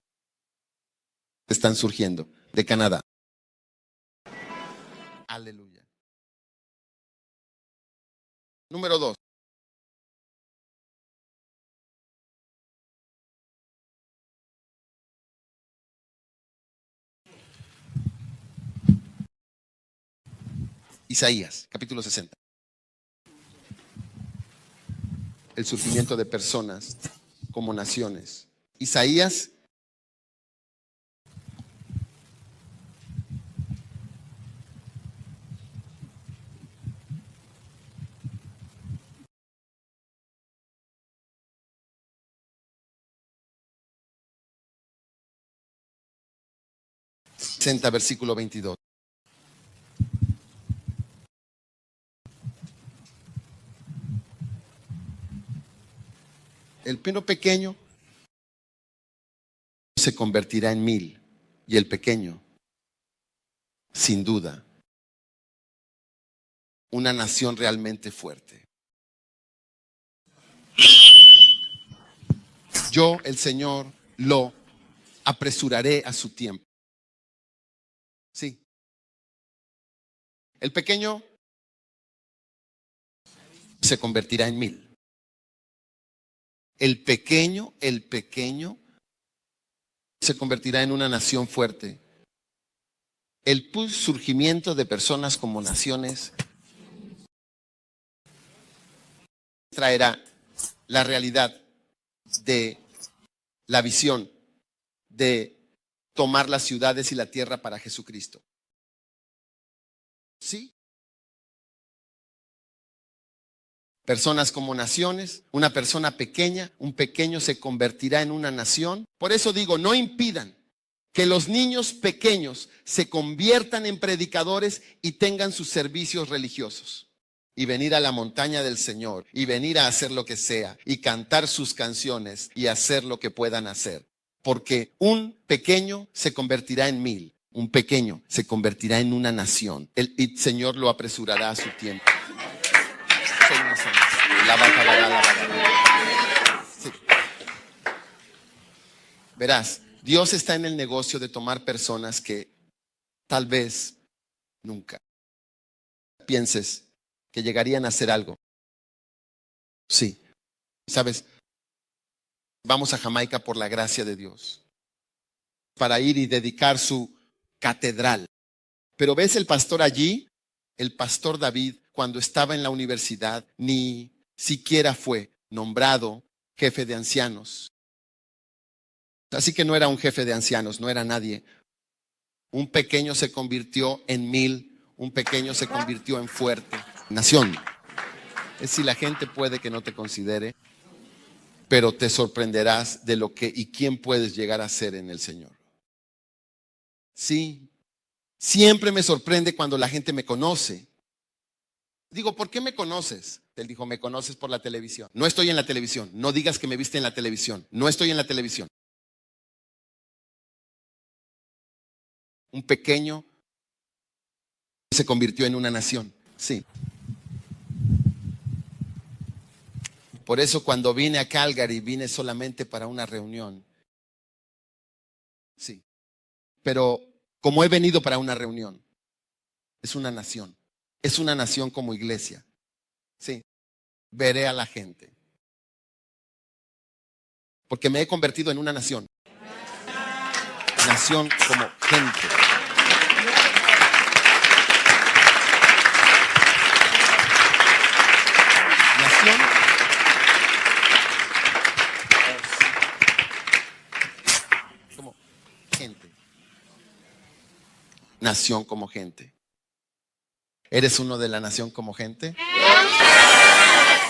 están surgiendo de Canadá. Aleluya. Número 2. Isaías, capítulo 60. El surgimiento de personas como naciones. Isaías versículo 22. El pino pequeño se convertirá en 1,000 y el pequeño, sin duda, una nación realmente fuerte. yo, el Señor, lo apresuraré a su tiempo. Sí. El pequeño se convertirá en 1000. El pequeño se convertirá en una nación fuerte. El surgimiento de personas como naciones traerá la realidad de la visión de tomar las ciudades y la tierra para Jesucristo. ¿Sí? Personas como naciones, una persona pequeña, un pequeño se convertirá en una nación. Por eso digo, no impidan que los niños pequeños se conviertan en predicadores y tengan sus servicios religiosos. Y venir a la montaña del Señor, y venir a hacer lo que sea, y cantar sus canciones, y hacer lo que puedan hacer. Porque un pequeño se convertirá en 1000, un pequeño se convertirá en una nación. El Señor lo apresurará a su tiempo. Sí. Verás, Dios está en el negocio de tomar personas que tal vez nunca pienses que llegarían a hacer algo. Sí, ¿sabes? Vamos a Jamaica por la gracia de Dios, para ir y dedicar su catedral. Pero ves el pastor allí, el pastor David, cuando estaba en la universidad, ni siquiera fue nombrado jefe de ancianos. Así que no era un jefe de ancianos, no era nadie. Un pequeño se convirtió en 1000, un pequeño se convirtió en fuerte nación. Es si la gente puede que no te considere, pero te sorprenderás de lo que y quién puedes llegar a ser en el Señor. Sí, siempre me sorprende cuando la gente me conoce. Digo, ¿por qué me conoces? Él dijo, me conoces por la televisión. No estoy en la televisión. No digas que me viste en la televisión. No estoy en la televisión. Un pequeño se convirtió en una nación. Sí. Por eso cuando vine a Calgary, vine solamente para una reunión. Sí. Pero como he venido para una reunión, es una nación. Es una nación como iglesia. Sí. Veré a la gente. Porque me he convertido en una nación. Nación como gente. Nación como gente. Nación como gente. ¿Eres uno de la nación como gente?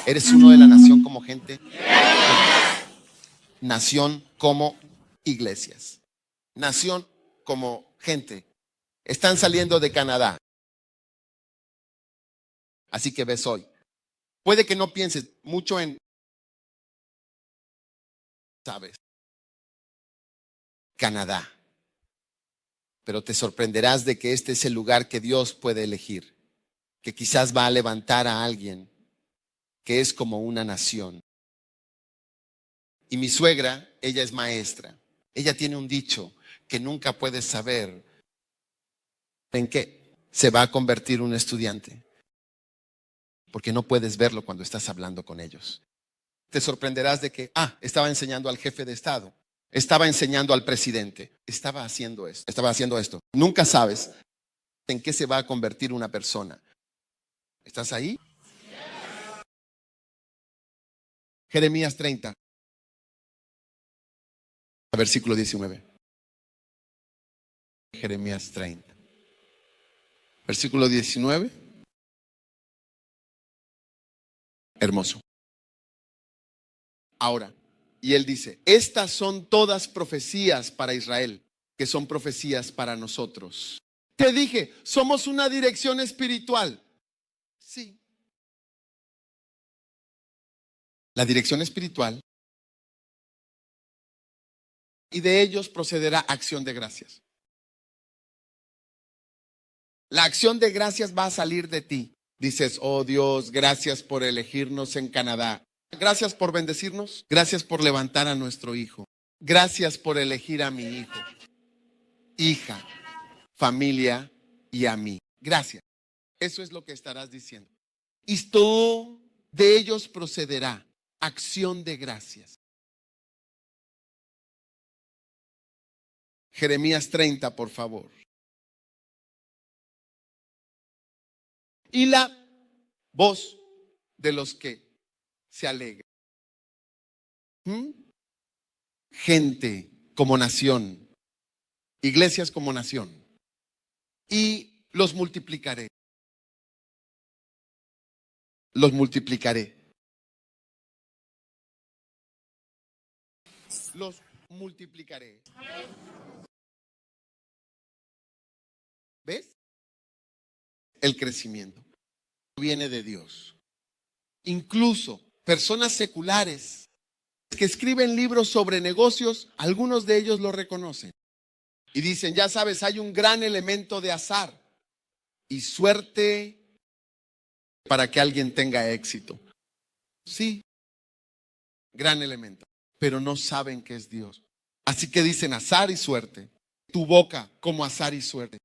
¿Eres uno de la nación como gente? Nación como iglesias. Nación como gente. Están saliendo de Canadá. Así que ves hoy. Puede que no pienses mucho en, ¿sabes? Canadá. Pero te sorprenderás de que este es el lugar que Dios puede elegir. Que quizás va a levantar a alguien que es como una nación. Y mi suegra, ella es maestra. Ella tiene un dicho que nunca puedes saber en qué se va a convertir un estudiante. Porque no puedes verlo cuando estás hablando con ellos. Te sorprenderás de que, estaba enseñando al jefe de Estado. Estaba enseñando al presidente. Estaba haciendo esto. Estaba haciendo esto. Nunca sabes en qué se va a convertir una persona. ¿Estás ahí? Jeremías 30. Versículo 19. Jeremías 30. Versículo 19. Hermoso. Ahora, y él dice, estas son todas profecías para Israel, que son profecías para nosotros. Te dije, somos una dirección espiritual. Sí. La dirección espiritual. Y de ellos procederá acción de gracias. La acción de gracias va a salir de ti. Dices, oh Dios, gracias por elegirnos en Canadá. Gracias por bendecirnos. Gracias por levantar a nuestro hijo. Gracias por elegir a mi hijo, hija, familia y a mí. Gracias. Eso es lo que estarás diciendo. Y todo de ellos procederá acción de gracias. Jeremías 30, por favor. Y la voz de los que se alegra. Gente como nación, iglesias como nación, y los multiplicaré. Los multiplicaré. Los multiplicaré. ¿Ves? El crecimiento viene de Dios. Incluso personas seculares que escriben libros sobre negocios, algunos de ellos lo reconocen. Y dicen, ya sabes, hay un gran elemento de azar y suerte para que alguien tenga éxito. Sí, gran elemento, pero no saben que es Dios. Así que dicen azar y suerte. Tu boca como azar y suerte.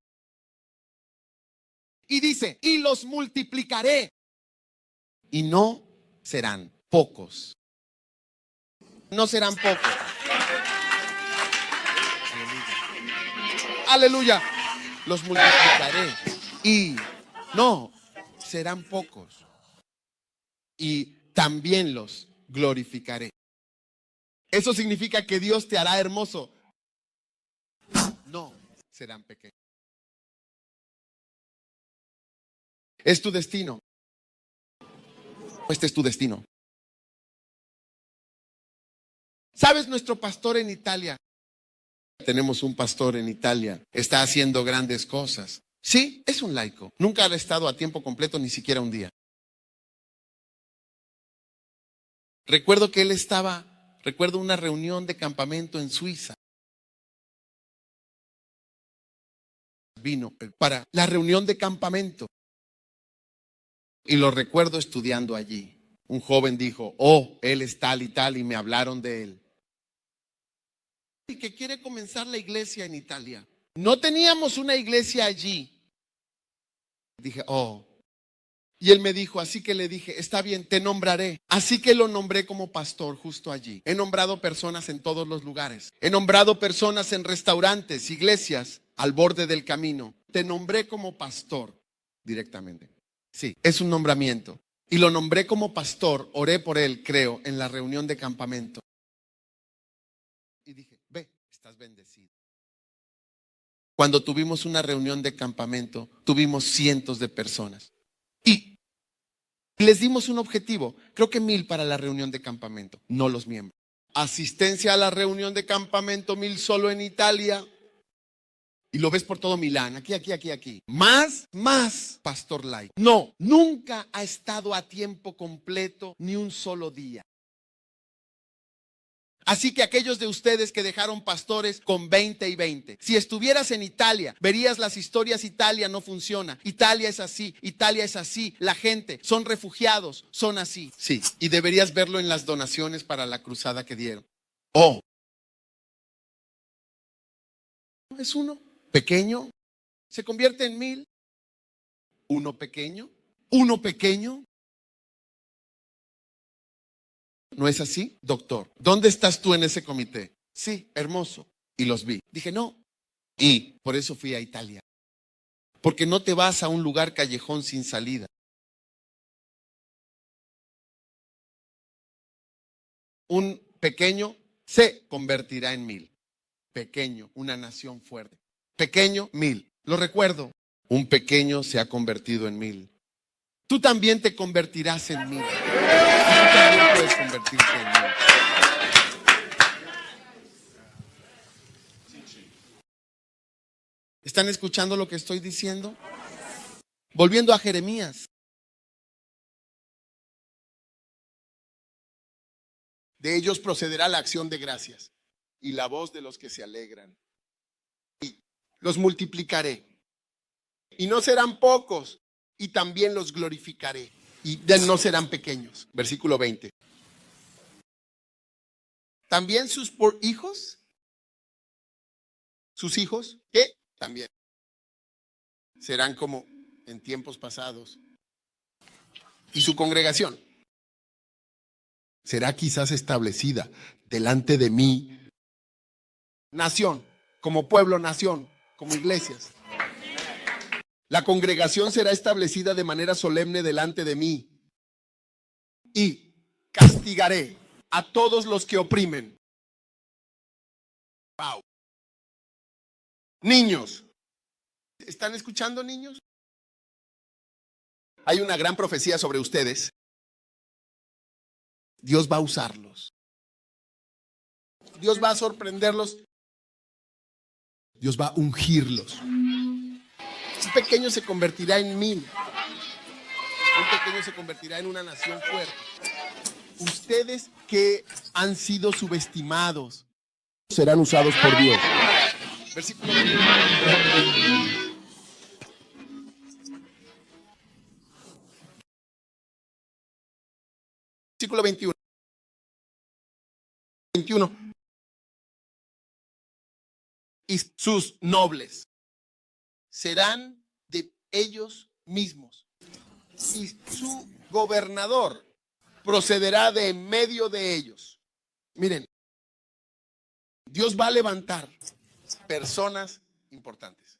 Y dice, y los multiplicaré. Y no serán pocos. No serán pocos. Aleluya. Los multiplicaré. Y no serán pocos. Y también los glorificaré. Eso significa que Dios te hará hermoso. No serán pequeños. Es tu destino. Este es tu destino. ¿Sabes? Nuestro pastor en Italia. Tenemos un pastor en Italia. Está haciendo grandes cosas. Sí, es un laico. Nunca ha estado a tiempo completo, ni siquiera un día. Recuerdo que recuerdo una reunión de campamento en Suiza. Vino para la reunión de campamento. Y lo recuerdo estudiando allí. Un joven dijo, oh, él es tal y tal, y me hablaron de él. Y que quiere comenzar la iglesia en Italia. No teníamos una iglesia allí. Dije, oh. Y él me dijo, así que le dije, está bien, te nombraré. Así que lo nombré como pastor justo allí. He nombrado personas en todos los lugares. He nombrado personas en restaurantes, iglesias, al borde del camino. Te nombré como pastor directamente. Sí, es un nombramiento. Y lo nombré como pastor, oré por él, creo, en la reunión de campamento. Y dije, ve, estás bendecido. Cuando tuvimos una reunión de campamento, tuvimos cientos de personas. Y les dimos un objetivo, creo que 1,000 para la reunión de campamento, no los miembros. Asistencia a la reunión de campamento, 1,000 solo en Italia. Y lo ves por todo Milán, aquí. Más, pastor like. No, nunca ha estado a tiempo completo ni un solo día. Así que aquellos de ustedes que dejaron pastores con 20 y 20, si estuvieras en Italia, verías las historias. Italia no funciona, Italia es así, la gente, son refugiados, son así. Sí, y deberías verlo en las donaciones para la cruzada que dieron. Oh, es uno pequeño, se convierte en 1,000. Uno pequeño. ¿No es así, doctor? ¿Dónde estás tú en ese comité? Sí, hermoso. Y los vi. Dije, no. Y por eso fui a Italia. Porque no te vas a un lugar callejón sin salida. Un pequeño se convertirá en 1,000. Pequeño, una nación fuerte. Pequeño, 1,000. Lo recuerdo. Un pequeño se ha convertido en 1,000. Tú también te convertirás en 1,000. Tú también puedes convertirte en 1,000. ¿Están escuchando lo que estoy diciendo? Volviendo a Jeremías. De ellos procederá la acción de gracias y la voz de los que se alegran. Y los multiplicaré. Y no serán pocos, y también los glorificaré. Y no serán pequeños. Versículo 20. ¿También sus hijos? ¿Sus hijos? ¿Qué? También serán como en tiempos pasados. ¿Y su congregación? Será quizás establecida delante de mí. Nación, como pueblo, nación, como iglesias. La congregación será establecida de manera solemne delante de mí. Y castigaré a todos los que oprimen. Wow. Niños. ¿Están escuchando, niños? Hay una gran profecía sobre ustedes. Dios va a usarlos. Dios va a sorprenderlos. Dios va a ungirlos. Un pequeño se convertirá en 1000. Un pequeño se convertirá en una nación fuerte. Ustedes que han sido subestimados serán usados por Dios. Versículo 21. Versículo 21. 21. Y sus nobles serán de ellos mismos. Y su gobernador procederá de en medio de ellos. Miren, Dios va a levantar personas importantes.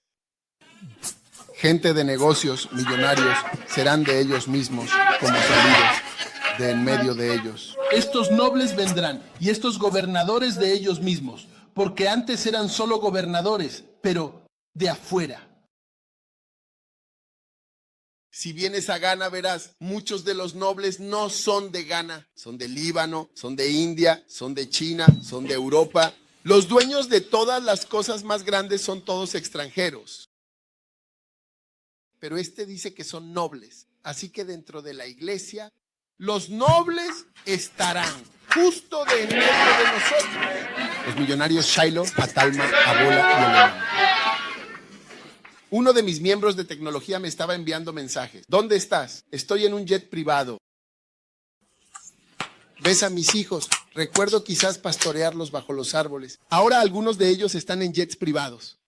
Gente de negocios, millonarios, serán de ellos mismos como salidos de en medio de ellos. Estos nobles vendrán y estos gobernadores de ellos mismos, porque antes eran solo gobernadores, pero de afuera. Si vienes a Ghana, verás, muchos de los nobles no son de Ghana, son de Líbano, son de India, son de China, son de Europa. Los dueños de todas las cosas más grandes son todos extranjeros. Pero este dice que son nobles. Así que dentro de la iglesia, los nobles estarán justo de en medio de nosotros. Los millonarios Shiloh, Atalma, Abola y Alemán. Uno de mis miembros de tecnología me estaba enviando mensajes. ¿Dónde estás? Estoy en un jet privado. ¿Ves a mis hijos? Recuerdo quizás pastorearlos bajo los árboles. Ahora algunos de ellos están en jets privados.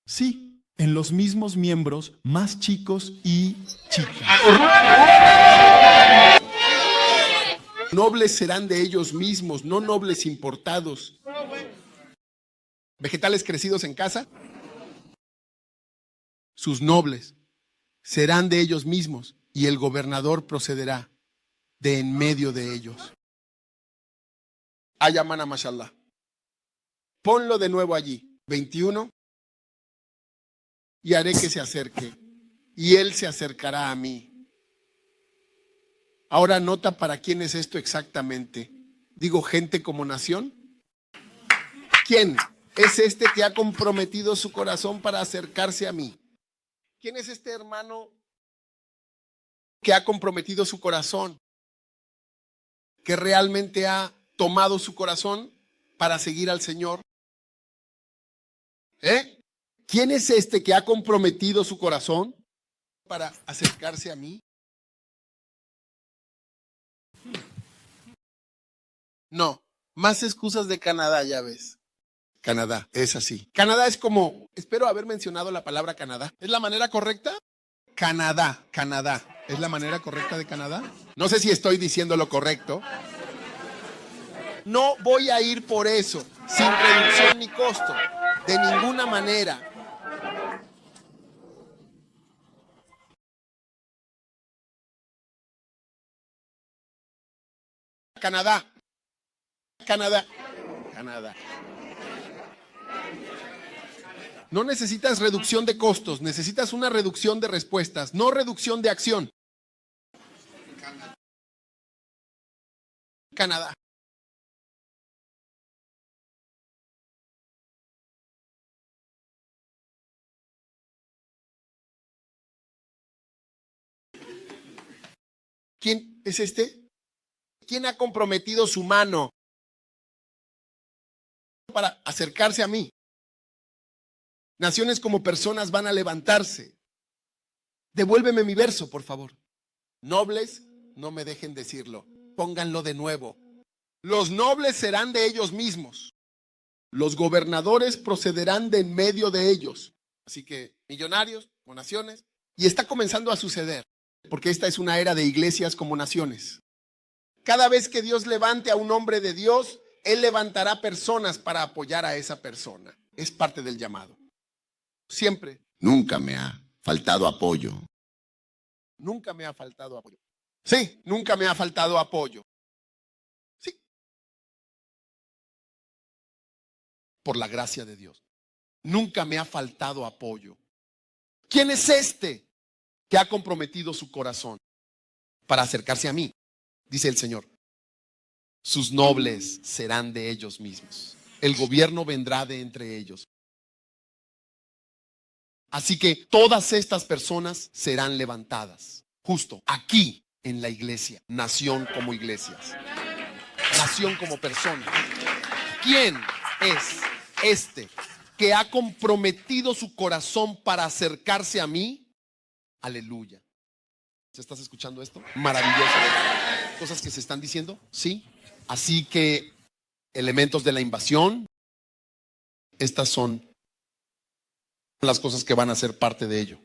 Sí, en los mismos miembros más chicos y chicas. Nobles serán de ellos mismos, no nobles importados. Vegetales crecidos en casa. Sus nobles serán de ellos mismos y el gobernador procederá de en medio de ellos. Ayamana mashallah. Ponlo de nuevo allí. 21. Y haré que se acerque. Y él se acercará a mí. Ahora nota para quién es esto exactamente. Digo, gente como nación. ¿Quién es este que ha comprometido su corazón para acercarse a mí? ¿Quién es este hermano que ha comprometido su corazón? Que realmente ha tomado su corazón para seguir al Señor. ¿Quién es este que ha comprometido su corazón para acercarse a mí? No, más excusas de Canadá, ya ves. Canadá, es así. Canadá es como, espero haber mencionado la palabra Canadá. ¿Es la manera correcta? Canadá, Canadá. ¿Es la manera correcta de Canadá? No sé si estoy diciendo lo correcto. No voy a ir por eso, sin reducción ni costo, de ninguna manera. Canadá, Canadá, Canadá. No necesitas reducción de costos, necesitas una reducción de respuestas, no reducción de acción. Canadá. ¿Quién es este? ¿Quién ha comprometido su mano para acercarse a mí? Naciones como personas van a levantarse. Devuélveme mi verso, por favor. Nobles, no me dejen decirlo. Pónganlo de nuevo. Los nobles serán de ellos mismos. Los gobernadores procederán de en medio de ellos. Así que millonarios o naciones. Y está comenzando a suceder, porque esta es una era de iglesias como naciones. Cada vez que Dios levante a un hombre de Dios, Él levantará personas para apoyar a esa persona. Es parte del llamado. Siempre. Nunca me ha faltado apoyo. Nunca me ha faltado apoyo. Sí, nunca me ha faltado apoyo. Sí. Por la gracia de Dios. Nunca me ha faltado apoyo. ¿Quién es este que ha comprometido su corazón para acercarse a mí? Dice el Señor. Sus nobles serán de ellos mismos. El gobierno vendrá de entre ellos. Así que todas estas personas serán levantadas. Justo aquí en la iglesia. Nación como iglesias. Nación como personas. ¿Quién es este que ha comprometido su corazón para acercarse a mí? Aleluya. ¿Se estás escuchando esto? Maravilloso. Cosas que se están diciendo, sí. Así que elementos de la invasión, estas son las cosas que van a ser parte de ello.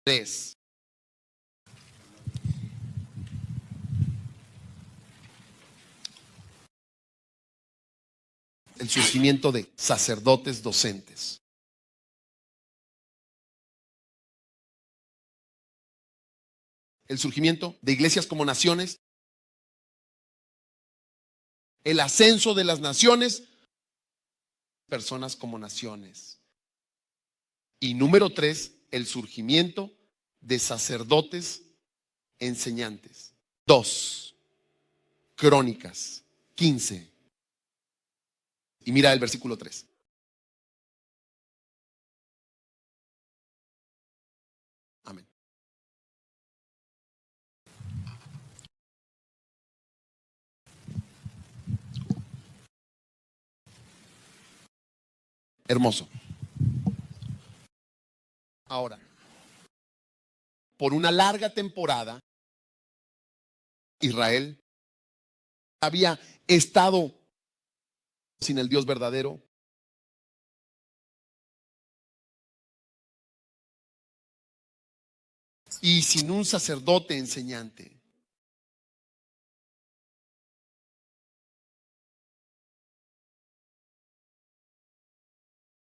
Tres. El surgimiento de sacerdotes docentes. El surgimiento de iglesias como naciones. El ascenso de las naciones. Personas como naciones. Y número 3, el surgimiento de sacerdotes enseñantes. 2. Crónicas 15. Y mira el versículo 3. Amén. Hermoso. Ahora, por una larga temporada, Israel había estado sin el Dios verdadero. Y sin un sacerdote enseñante.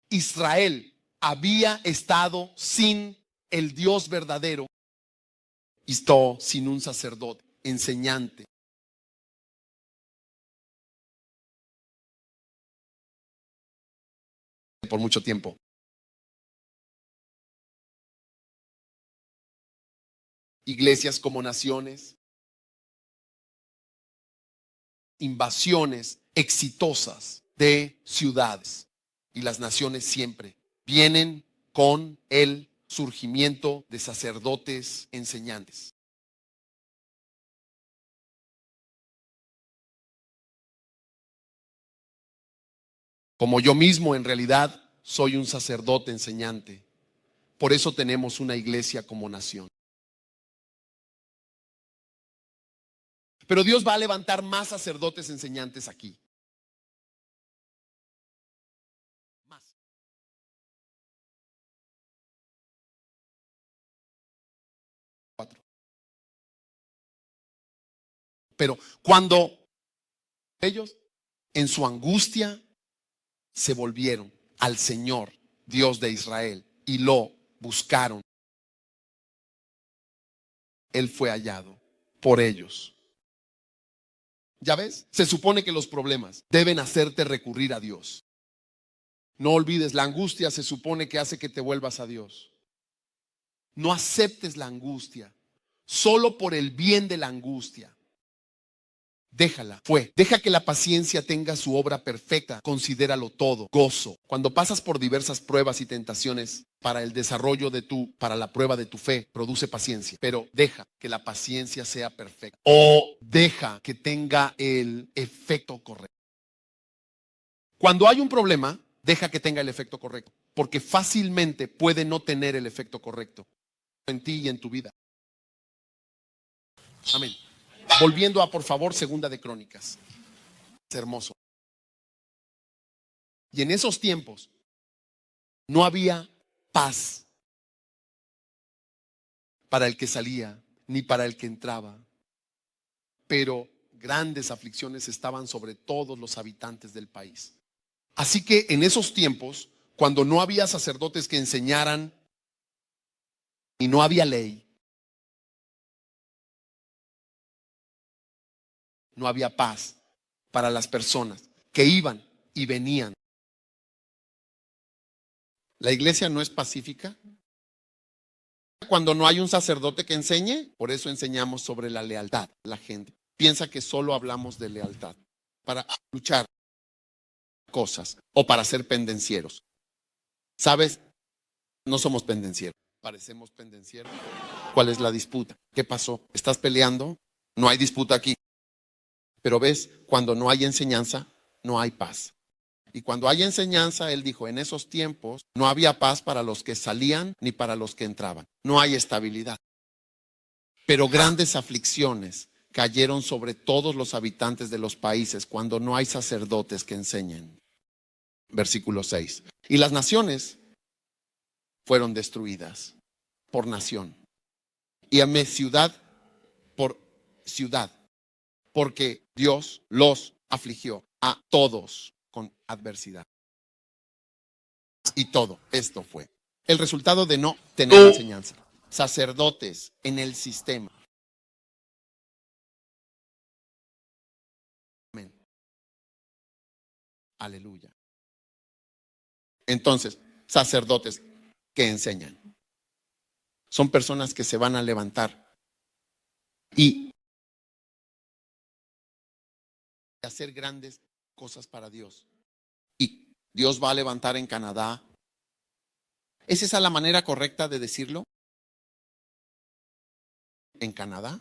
Israel había estado sin el Dios verdadero y estó sin un sacerdote enseñante. Por mucho tiempo. Iglesias como naciones, invasiones exitosas de ciudades, y las naciones siempre vienen con el surgimiento de sacerdotes enseñantes. Como yo mismo en realidad soy un sacerdote enseñante. Por eso tenemos una iglesia como nación. Pero Dios va a levantar más sacerdotes enseñantes aquí. Más. Cuatro. Pero cuando ellos en su angustia se volvieron al Señor, Dios de Israel, y lo buscaron, Él fue hallado por ellos. ¿Ya ves? Se supone que los problemas deben hacerte recurrir a Dios. No olvides, la angustia se supone que hace que te vuelvas a Dios. No aceptes la angustia solo por el bien de la angustia. Déjala, fue. Deja que la paciencia tenga su obra perfecta. Considéralo todo, gozo. Cuando pasas por diversas pruebas y tentaciones para el desarrollo para la prueba de tu fe, produce paciencia. Pero deja que la paciencia sea perfecta. O deja que tenga el efecto correcto. Cuando hay un problema, deja que tenga el efecto correcto. Porque fácilmente puede no tener el efecto correcto en ti y en tu vida. Amén. Volviendo a, por favor, Segunda de Crónicas. Es hermoso. Y en esos tiempos no había paz para el que salía, ni para el que entraba. Pero grandes aflicciones estaban sobre todos los habitantes del país. Así que en esos tiempos, cuando no había sacerdotes que enseñaran y no había ley, no había paz para las personas que iban y venían. La iglesia no es pacífica. Cuando no hay un sacerdote que enseñe, por eso enseñamos sobre la lealtad. La gente piensa que solo hablamos de lealtad para luchar cosas o para ser pendencieros. ¿Sabes? No somos pendencieros. Parecemos pendencieros. ¿Cuál es la disputa? ¿Qué pasó? ¿Estás peleando? No hay disputa aquí. Pero ves, cuando no hay enseñanza, no hay paz. Y cuando hay enseñanza, él dijo, en esos tiempos no había paz para los que salían ni para los que entraban. No hay estabilidad. Pero grandes aflicciones cayeron sobre todos los habitantes de los países cuando no hay sacerdotes que enseñen. Versículo 6. Y las naciones fueron destruidas por nación. Y amé ciudad por ciudad. Porque Dios los afligió a todos con adversidad. Y todo esto fue el resultado de no tener enseñanza. Sacerdotes en el sistema. Amén. Aleluya. Entonces, sacerdotes que enseñan. Son personas que se van a levantar y hacer grandes cosas para Dios. Y Dios va a levantar en Canadá. ¿Es esa la manera correcta de decirlo? ¿En Canadá?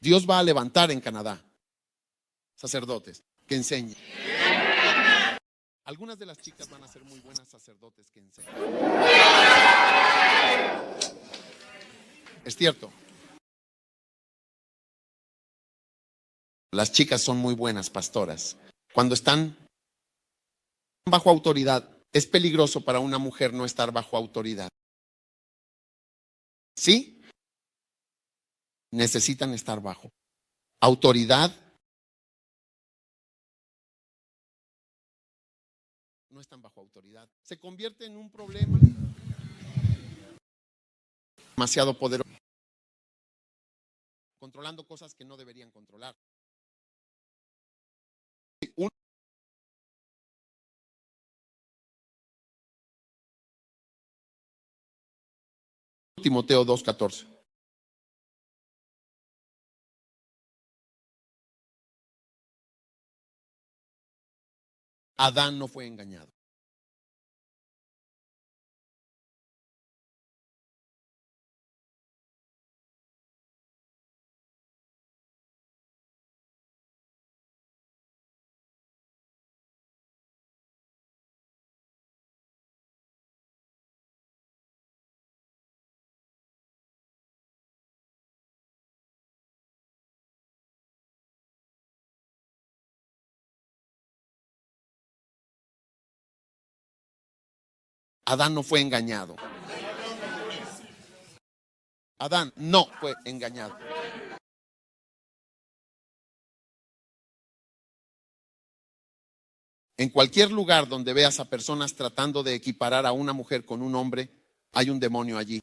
Dios va a levantar en Canadá sacerdotes que enseñen. Algunas de las chicas van a ser muy buenas sacerdotes que enseñan. Es cierto. Las chicas son muy buenas pastoras. Cuando están bajo autoridad, es peligroso para una mujer no estar bajo autoridad. ¿Sí? Necesitan estar bajo autoridad. No están bajo autoridad. Se convierte en un problema demasiado poderoso. Controlando cosas que no deberían controlar. Timoteo 2:14. Adán no fue engañado. Adán no fue engañado. Adán no fue engañado. En cualquier lugar donde veas a personas tratando de equiparar a una mujer con un hombre, hay un demonio allí.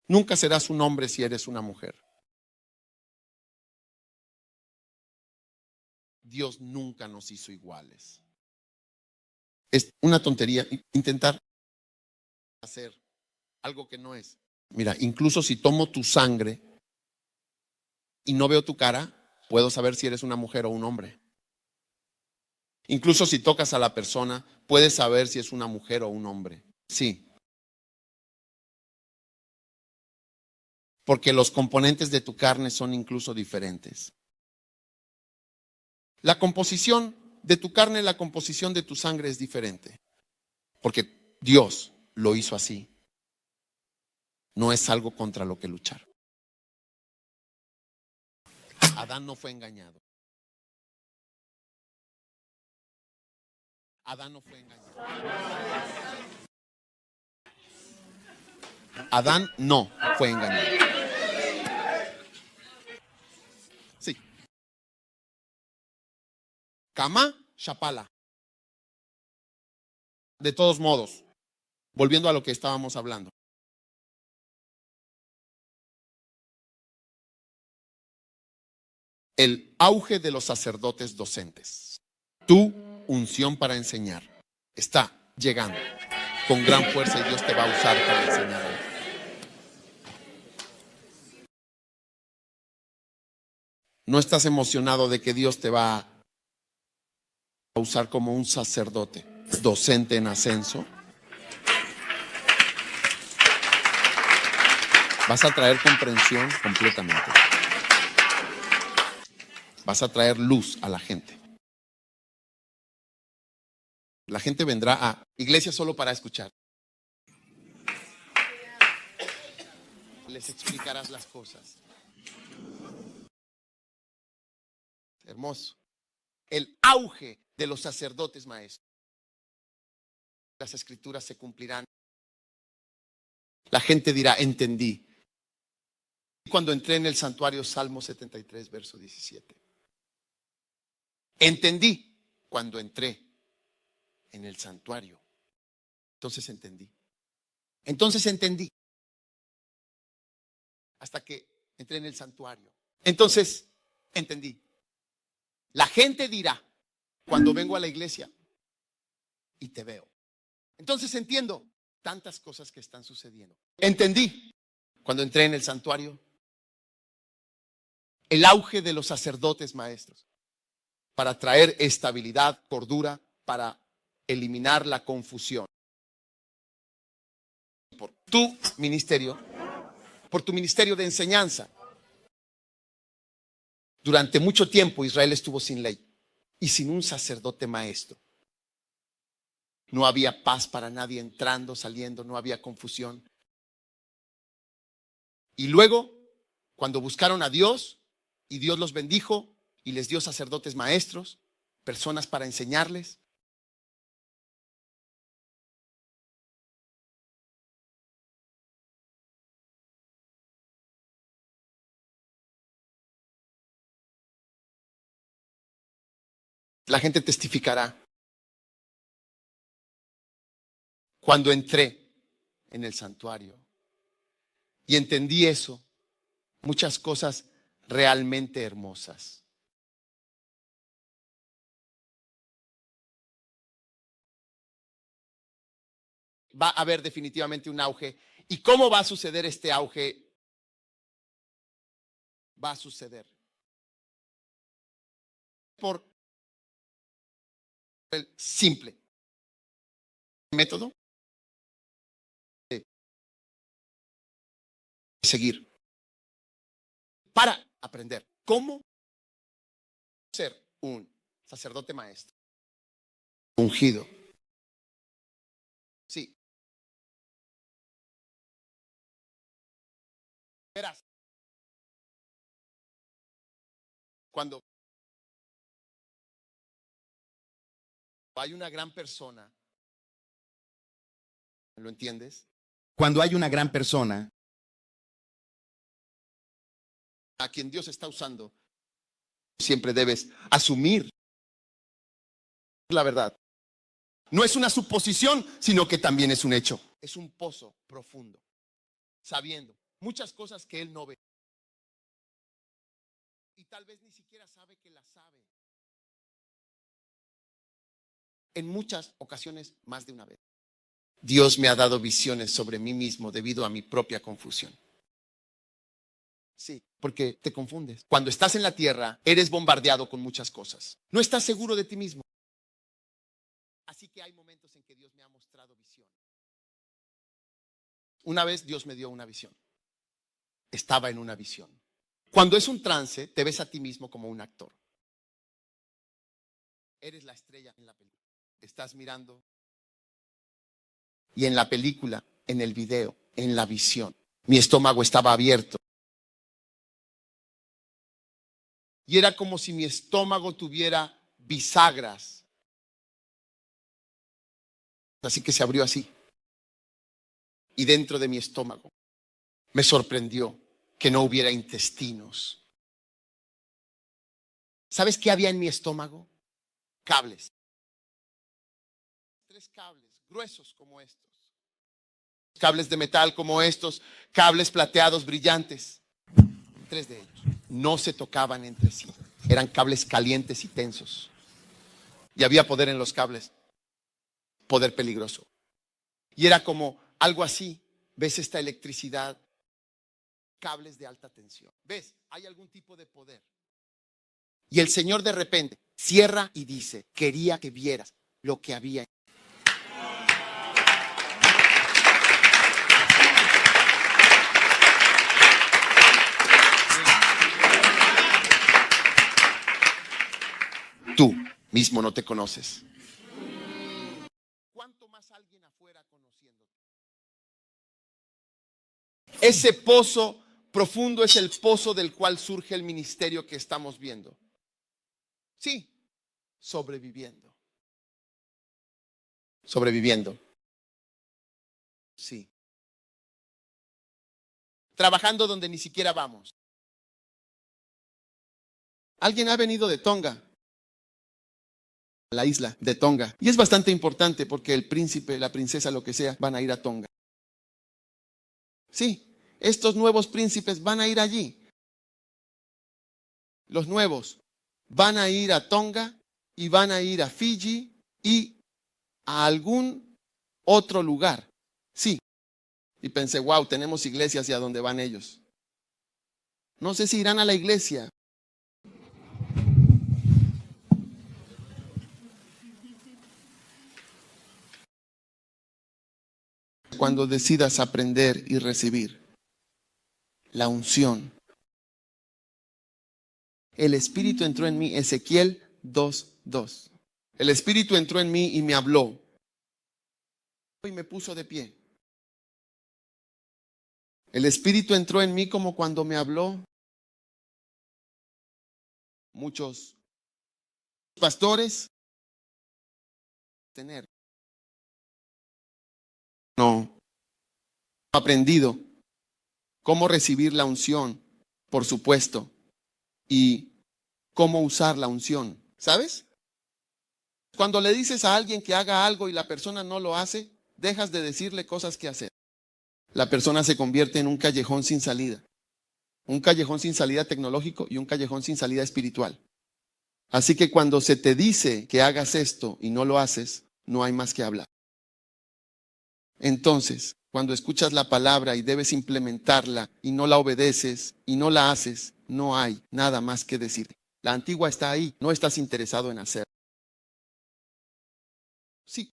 Nunca serás un hombre si eres una mujer. Dios nunca nos hizo iguales. Es una tontería intentar hacer algo que no es. Mira, incluso si tomo tu sangre y no veo tu cara, Puedo saber si eres una mujer o un hombre. Incluso si tocas a la persona, puedes saber si es una mujer o un hombre. Sí. Porque los componentes de tu carne son incluso diferentes. La composición de tu carne, la composición de tu sangre es diferente. Porque Dios lo hizo así. No es algo contra lo que luchar. Adán no fue engañado. Adán no fue engañado. Adán no fue engañado. Sí. Cama, Shapala. De todos modos, volviendo a lo que estábamos hablando. El auge de los sacerdotes docentes. Tu unción para enseñar está llegando con gran fuerza y Dios te va a usar para enseñar. ¿No estás emocionado de que Dios te va a usar como un sacerdote docente en ascenso? Vas a traer comprensión completamente. Vas a traer luz a la gente. La gente vendrá a iglesia solo para escuchar. Les explicarás las cosas. Hermoso. El auge de los sacerdotes maestros. Las escrituras se cumplirán. La gente dirá, entendí. Cuando entré en el santuario, Salmo 73, verso 17. Entendí cuando entré en el santuario. Entonces entendí. Hasta que entré en el santuario. Entonces entendí. La gente dirá cuando vengo a la iglesia y te veo. Entonces entiendo tantas cosas que están sucediendo. Entendí cuando entré en el santuario el auge de los sacerdotes maestros para traer estabilidad, cordura, para eliminar la confusión. Por tu ministerio de enseñanza. Durante mucho tiempo Israel estuvo sin ley y sin un sacerdote maestro. No había paz para nadie entrando, saliendo, no había confusión. Y luego, cuando buscaron a Dios y Dios los bendijo y les dio sacerdotes maestros, personas para enseñarles, la gente testificará. Cuando entré en el santuario y entendí eso, muchas cosas realmente hermosas. Va a haber definitivamente un auge. ¿Y cómo va a suceder este auge? Va a suceder por el simple método de seguir para aprender cómo ser un sacerdote maestro ungido. Sí. Verás, cuando hay una gran persona, ¿lo entiendes? Cuando hay una gran persona A quien Dios está usando, siempre debes asumir la verdad. No es una suposición, sino que también es un hecho. Es un pozo profundo, sabiendo muchas cosas que él no ve. Y tal vez ni siquiera sabe que las sabe. En muchas ocasiones, más de una vez. Dios me ha dado visiones sobre mí mismo debido a mi propia confusión. Sí, porque te confundes. Cuando estás en la tierra, eres bombardeado con muchas cosas. No estás seguro de ti mismo. Así que hay momentos en que Dios me ha mostrado visión. Una vez Dios me dio una visión. Estaba en una visión. Cuando es un trance, te ves a ti mismo como un actor. Eres la estrella en la película. Estás mirando. Y en la película, en el video, en la visión, mi estómago estaba abierto. Y era como si mi estómago tuviera bisagras. Así que se abrió así. Y dentro de mi estómago me sorprendió que no hubiera intestinos. ¿Sabes qué había en mi estómago? Cables. 3 cables gruesos como estos. Cables de metal como estos. Cables plateados brillantes. 3 de ellos. No se tocaban entre sí. Eran cables calientes y tensos. Y había poder en los cables. Poder peligroso. Y era como algo así. ¿Ves esta electricidad? Cables de alta tensión. ¿Ves? Hay algún tipo de poder. Y el Señor de repente cierra y dice, quería que vieras lo que había. Tú mismo no te conoces. ¿Cuánto más alguien afuera conociéndote? Ese pozo profundo es el pozo del cual surge el ministerio que estamos viendo. Sí, sobreviviendo. Sobreviviendo. Sí. Trabajando donde ni siquiera vamos. Alguien ha venido de Tonga, la isla de Tonga. Y es bastante importante porque el príncipe, la princesa, lo que sea, van a ir a Tonga. Sí, estos nuevos príncipes van a ir allí. Los nuevos van a ir a Tonga y van a ir a Fiji y a algún otro lugar. Sí. Y pensé, wow, tenemos iglesias y a dónde van ellos. No sé si irán a la iglesia. Cuando decidas aprender y recibir la unción. El Espíritu entró en mí, Ezequiel 2:2. El Espíritu entró en mí y me habló. Y me puso de pie. El Espíritu entró en mí como cuando me habló. Muchos pastores tener. No. Aprendido cómo recibir la unción, por supuesto, y cómo usar la unción. ¿Sabes? Cuando le dices a alguien que haga algo y la persona no lo hace, dejas de decirle cosas que hacer. La persona se convierte en un callejón sin salida. Un callejón sin salida tecnológico y un callejón sin salida espiritual. Así que cuando se te dice que hagas esto y no lo haces, no hay más que hablar. Entonces, cuando escuchas la palabra y debes implementarla y no la obedeces y no la haces, no hay nada más que decir. La antigua está ahí, no estás interesado en hacer. Sí.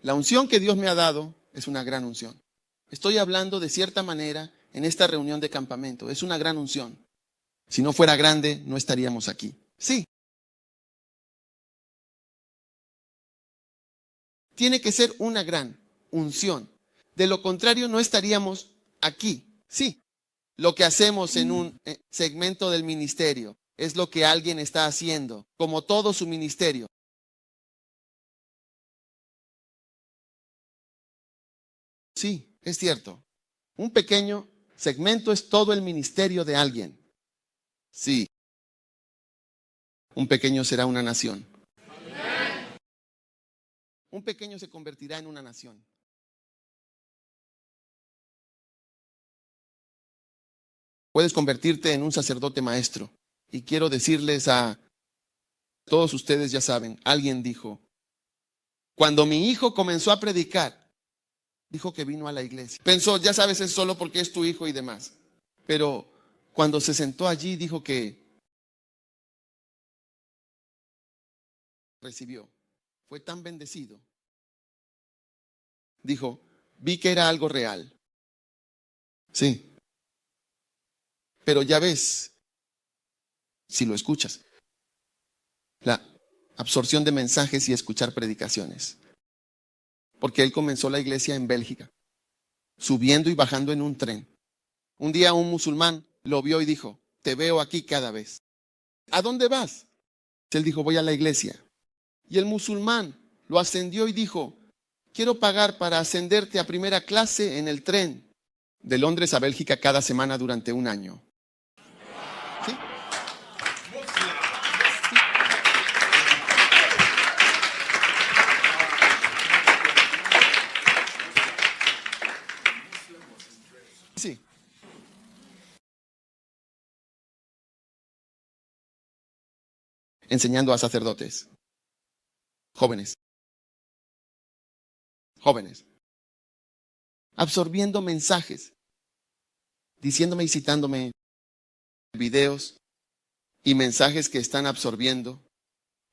La unción que Dios me ha dado es una gran unción. Estoy hablando de cierta manera en esta reunión de campamento. Es una gran unción. Si no fuera grande, no estaríamos aquí. Sí. Tiene que ser una gran unción. De lo contrario, no estaríamos aquí. Sí. Lo que hacemos en un segmento del ministerio es lo que alguien está haciendo, como todo su ministerio. Sí, es cierto. Un pequeño segmento es todo el ministerio de alguien. Sí. Un pequeño será una nación. Un pequeño se convertirá en una nación. Puedes convertirte en un sacerdote maestro. Y quiero decirles a todos ustedes, ya saben, alguien dijo, cuando mi hijo comenzó a predicar, dijo que vino a la iglesia. Pensó, ya sabes, es solo porque es tu hijo y demás. Pero cuando se sentó allí dijo que recibió. Fue tan bendecido. Dijo, vi que era algo real. Sí. Pero ya ves, si lo escuchas, la absorción de mensajes y escuchar predicaciones. Porque él comenzó la iglesia en Bélgica, subiendo y bajando en un tren. Un día un musulmán lo vio y dijo, te veo aquí cada vez. ¿A dónde vas? Él dijo, voy a la iglesia. Y el musulmán lo ascendió y dijo, quiero pagar para ascenderte a primera clase en el tren de Londres a Bélgica cada semana durante un año. ¿Sí? Sí. Enseñando a sacerdotes, jóvenes, absorbiendo mensajes, diciéndome y citándome videos y mensajes que están absorbiendo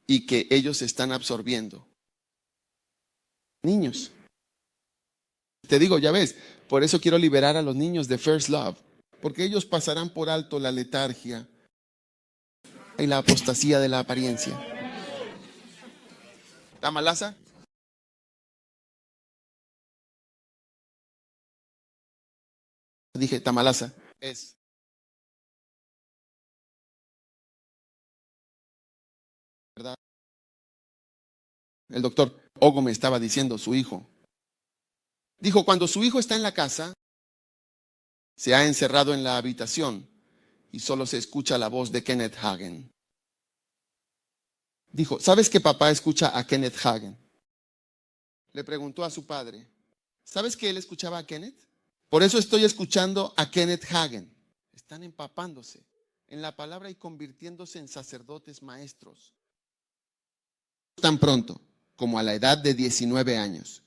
y que ellos están absorbiendo. Niños. Te digo, ya ves, por eso quiero liberar a los niños de First Love, porque ellos pasarán por alto la letargia y la apostasía de la apariencia. ¿Tamalaza? Dije, Tamalaza es. ¿Verdad? El doctor Ogo me estaba diciendo, su hijo. Dijo, cuando su hijo está en la casa, se ha encerrado en la habitación y solo se escucha la voz de Kenneth Hagin. Dijo, ¿sabes que papá escucha a Kenneth Hagin? Le preguntó a su padre, ¿sabes que él escuchaba a Kenneth? Por eso estoy escuchando a Kenneth Hagin. Están empapándose en la palabra y convirtiéndose en sacerdotes maestros. Tan pronto como a la edad de 19 años.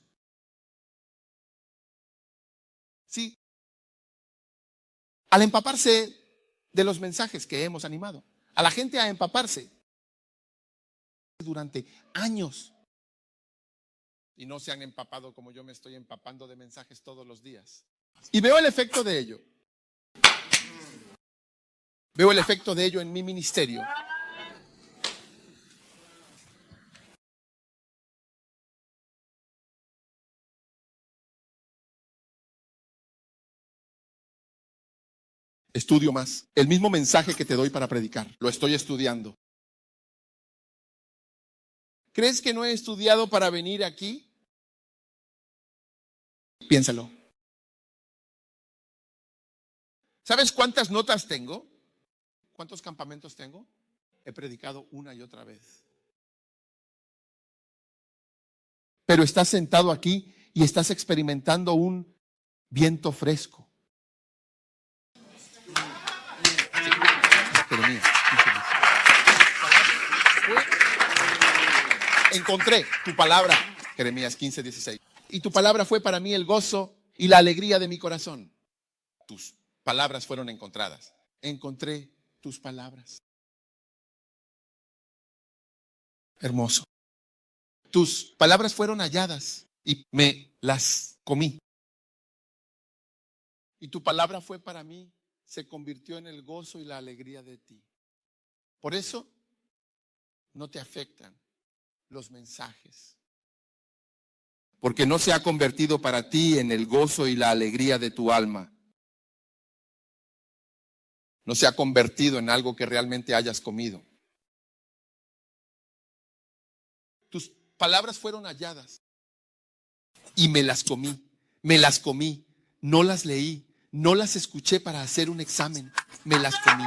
Sí. Al empaparse de los mensajes que hemos animado, a la gente a empaparse durante años. Y no se han empapado como yo me estoy empapando de mensajes todos los días. Y veo el efecto de ello. Veo el efecto de ello en mi ministerio. Estudio más. El mismo mensaje que te doy para predicar, lo estoy estudiando. ¿Crees que no he estudiado para venir aquí? Piénsalo. ¿Sabes cuántas notas tengo? ¿Cuántos campamentos tengo? He predicado una y otra vez. Pero estás sentado aquí y estás experimentando un viento fresco. Encontré tu palabra, Jeremías 15:16. Y tu palabra fue para mí el gozo y la alegría de mi corazón. Tus palabras fueron encontradas. Encontré tus palabras. Hermoso. Tus palabras fueron halladas y me las comí. Y tu palabra fue para mí, se convirtió en el gozo y la alegría de ti. Por eso no te afectan los mensajes. Porque no se ha convertido para ti en el gozo y la alegría de tu alma. No se ha convertido en algo que realmente hayas comido. Tus palabras fueron halladas y me las comí, no las leí, no las escuché para hacer un examen, me las comí.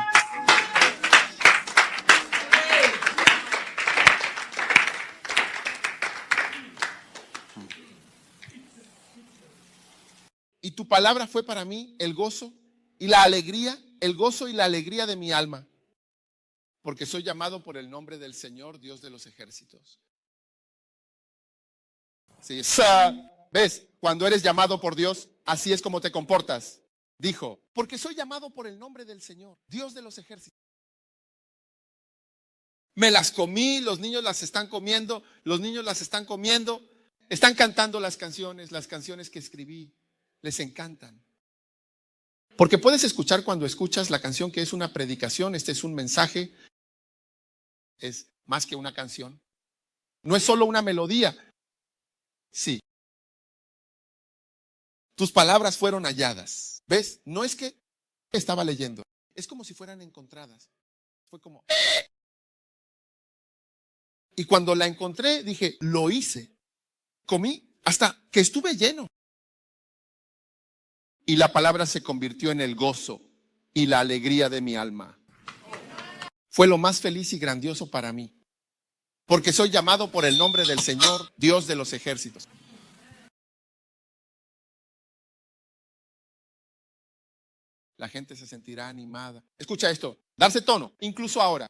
Y tu palabra fue para mí el gozo y la alegría, el gozo y la alegría de mi alma. Porque soy llamado por el nombre del Señor, Dios de los ejércitos. Sí, ¿ves? Cuando eres llamado por Dios, así es como te comportas. Dijo, porque soy llamado por el nombre del Señor, Dios de los ejércitos. Me las comí, los niños las están comiendo, están cantando las canciones que escribí, les encantan. Porque puedes escuchar cuando escuchas la canción que es una predicación, este es un mensaje, es más que una canción. No es solo una melodía. Sí. Tus palabras fueron halladas. ¿Ves? No es que estaba leyendo, es como si fueran encontradas. Fue como... Y cuando la encontré, dije, lo hice. Comí hasta que estuve lleno. Y la palabra se convirtió en el gozo y la alegría de mi alma. Fue lo más feliz y grandioso para mí. Porque soy llamado por el nombre del Señor, Dios de los ejércitos. La gente se sentirá animada. Escucha esto, darse tono, incluso ahora.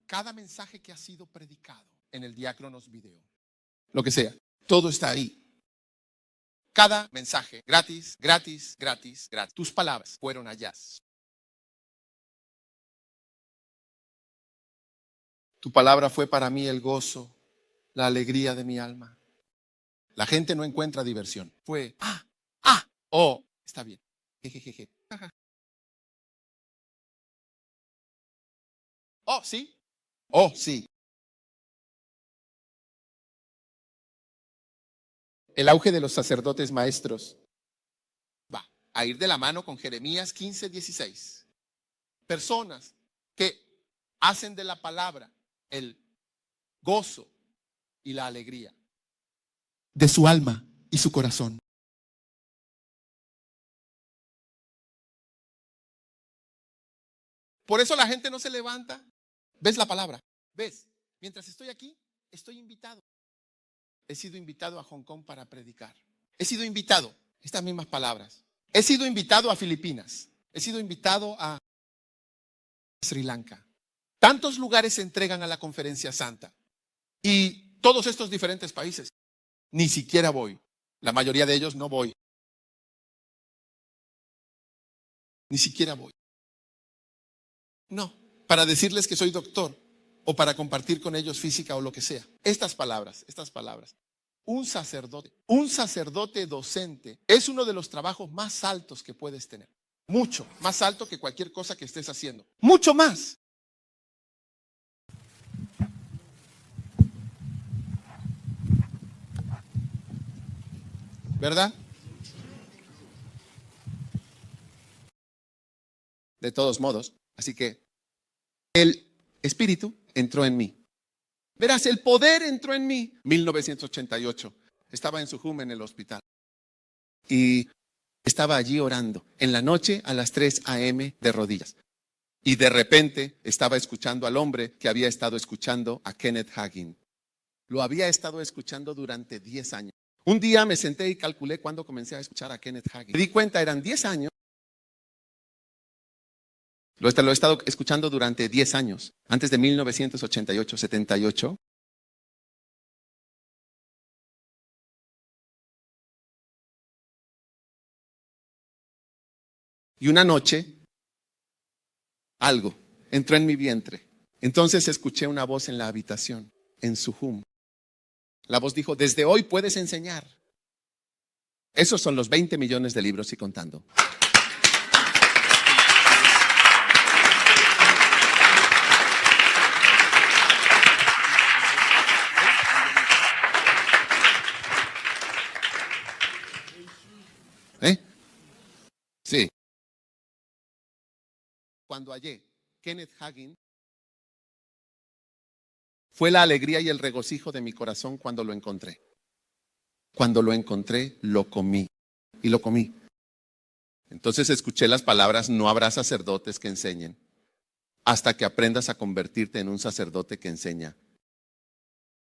Cada mensaje que ha sido predicado en el Diáconos Video, lo que sea, todo está ahí. Cada mensaje, gratis, gratis, gratis, gratis. Tus palabras fueron halladas. Tu palabra fue para mí el gozo, la alegría de mi alma. La gente no encuentra diversión. Fue, oh, está bien. Jejeje. Oh, sí. Oh, sí. El auge de los sacerdotes maestros va a ir de la mano con Jeremías 15:16. Personas que hacen de la palabra el gozo y la alegría de su alma y su corazón. Por eso la gente no se levanta. ¿Ves la palabra? ¿Ves? Mientras estoy aquí, estoy invitado. He sido invitado a Hong Kong para predicar. He sido invitado, estas mismas palabras. He sido invitado a Filipinas. He sido invitado a Sri Lanka. Tantos lugares se entregan a la conferencia santa. Y todos estos diferentes países, ni siquiera voy. La mayoría de ellos no voy. Ni siquiera voy. No, para decirles que soy doctor o para compartir con ellos física o lo que sea. Estas palabras. Un sacerdote docente es uno de los trabajos más altos que puedes tener. Mucho más alto que cualquier cosa que estés haciendo. Mucho más. ¿Verdad? De todos modos, así que el Espíritu entró en mí. Verás, el poder entró en mí. 1988, estaba en Suhum en el hospital. Y estaba allí orando, en la noche a las 3 a.m. de rodillas. Y de repente estaba escuchando al hombre que había estado escuchando a Kenneth Hagin. Lo había estado escuchando durante 10 años. Un día me senté y calculé cuándo comencé a escuchar a Kenneth Hagin. Me di cuenta, eran 10 años. Lo he estado escuchando durante 10 años, antes de 1988, 78. Y una noche, algo entró en mi vientre. Entonces escuché una voz en la habitación, en Suhum. La voz dijo, desde hoy puedes enseñar. Esos son los 20 millones de libros y contando. Sí. Cuando hallé Kenneth Hagin, fue la alegría y el regocijo de mi corazón cuando lo encontré. Cuando lo encontré, lo comí. Y lo comí. Entonces escuché las palabras, no habrá sacerdotes que enseñen, hasta que aprendas a convertirte en un sacerdote que enseña.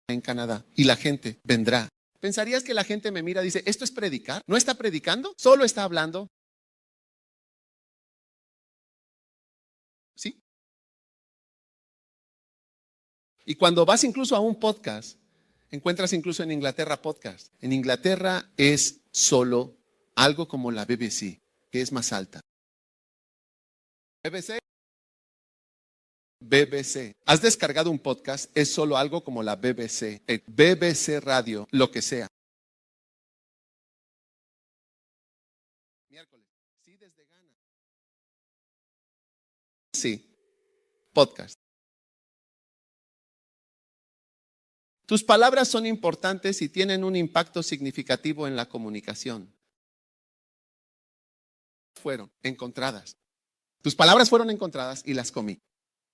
En Canadá. Y la gente vendrá. ¿Pensarías que la gente me mira y dice, ¿esto es predicar? ¿No está predicando? ¿Solo está hablando? ¿Sí? Y cuando vas incluso a un podcast, encuentras incluso en Inglaterra podcast. En Inglaterra es solo algo como la BBC, que es más alta. BBC. BBC. ¿Has descargado un podcast? Es solo algo como la BBC. BBC Radio, lo que sea. Miércoles. Sí, desde Ghana. Sí. Podcast. Tus palabras son importantes y tienen un impacto significativo en la comunicación. Fueron encontradas. Tus palabras fueron encontradas y las comí.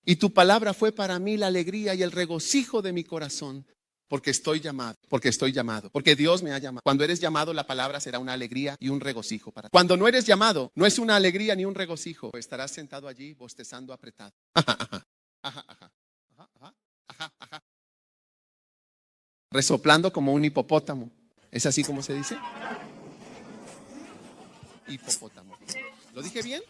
Y tu palabra fue para mí la alegría y el regocijo de mi corazón, porque estoy llamado, porque Dios me ha llamado. Cuando eres llamado, la palabra será una alegría y un regocijo para ti. Cuando no eres llamado, no es una alegría ni un regocijo. Estarás sentado allí bostezando apretado. Resoplando como un hipopótamo. ¿Es así como se dice? Hipopótamo. ¿Lo dije bien?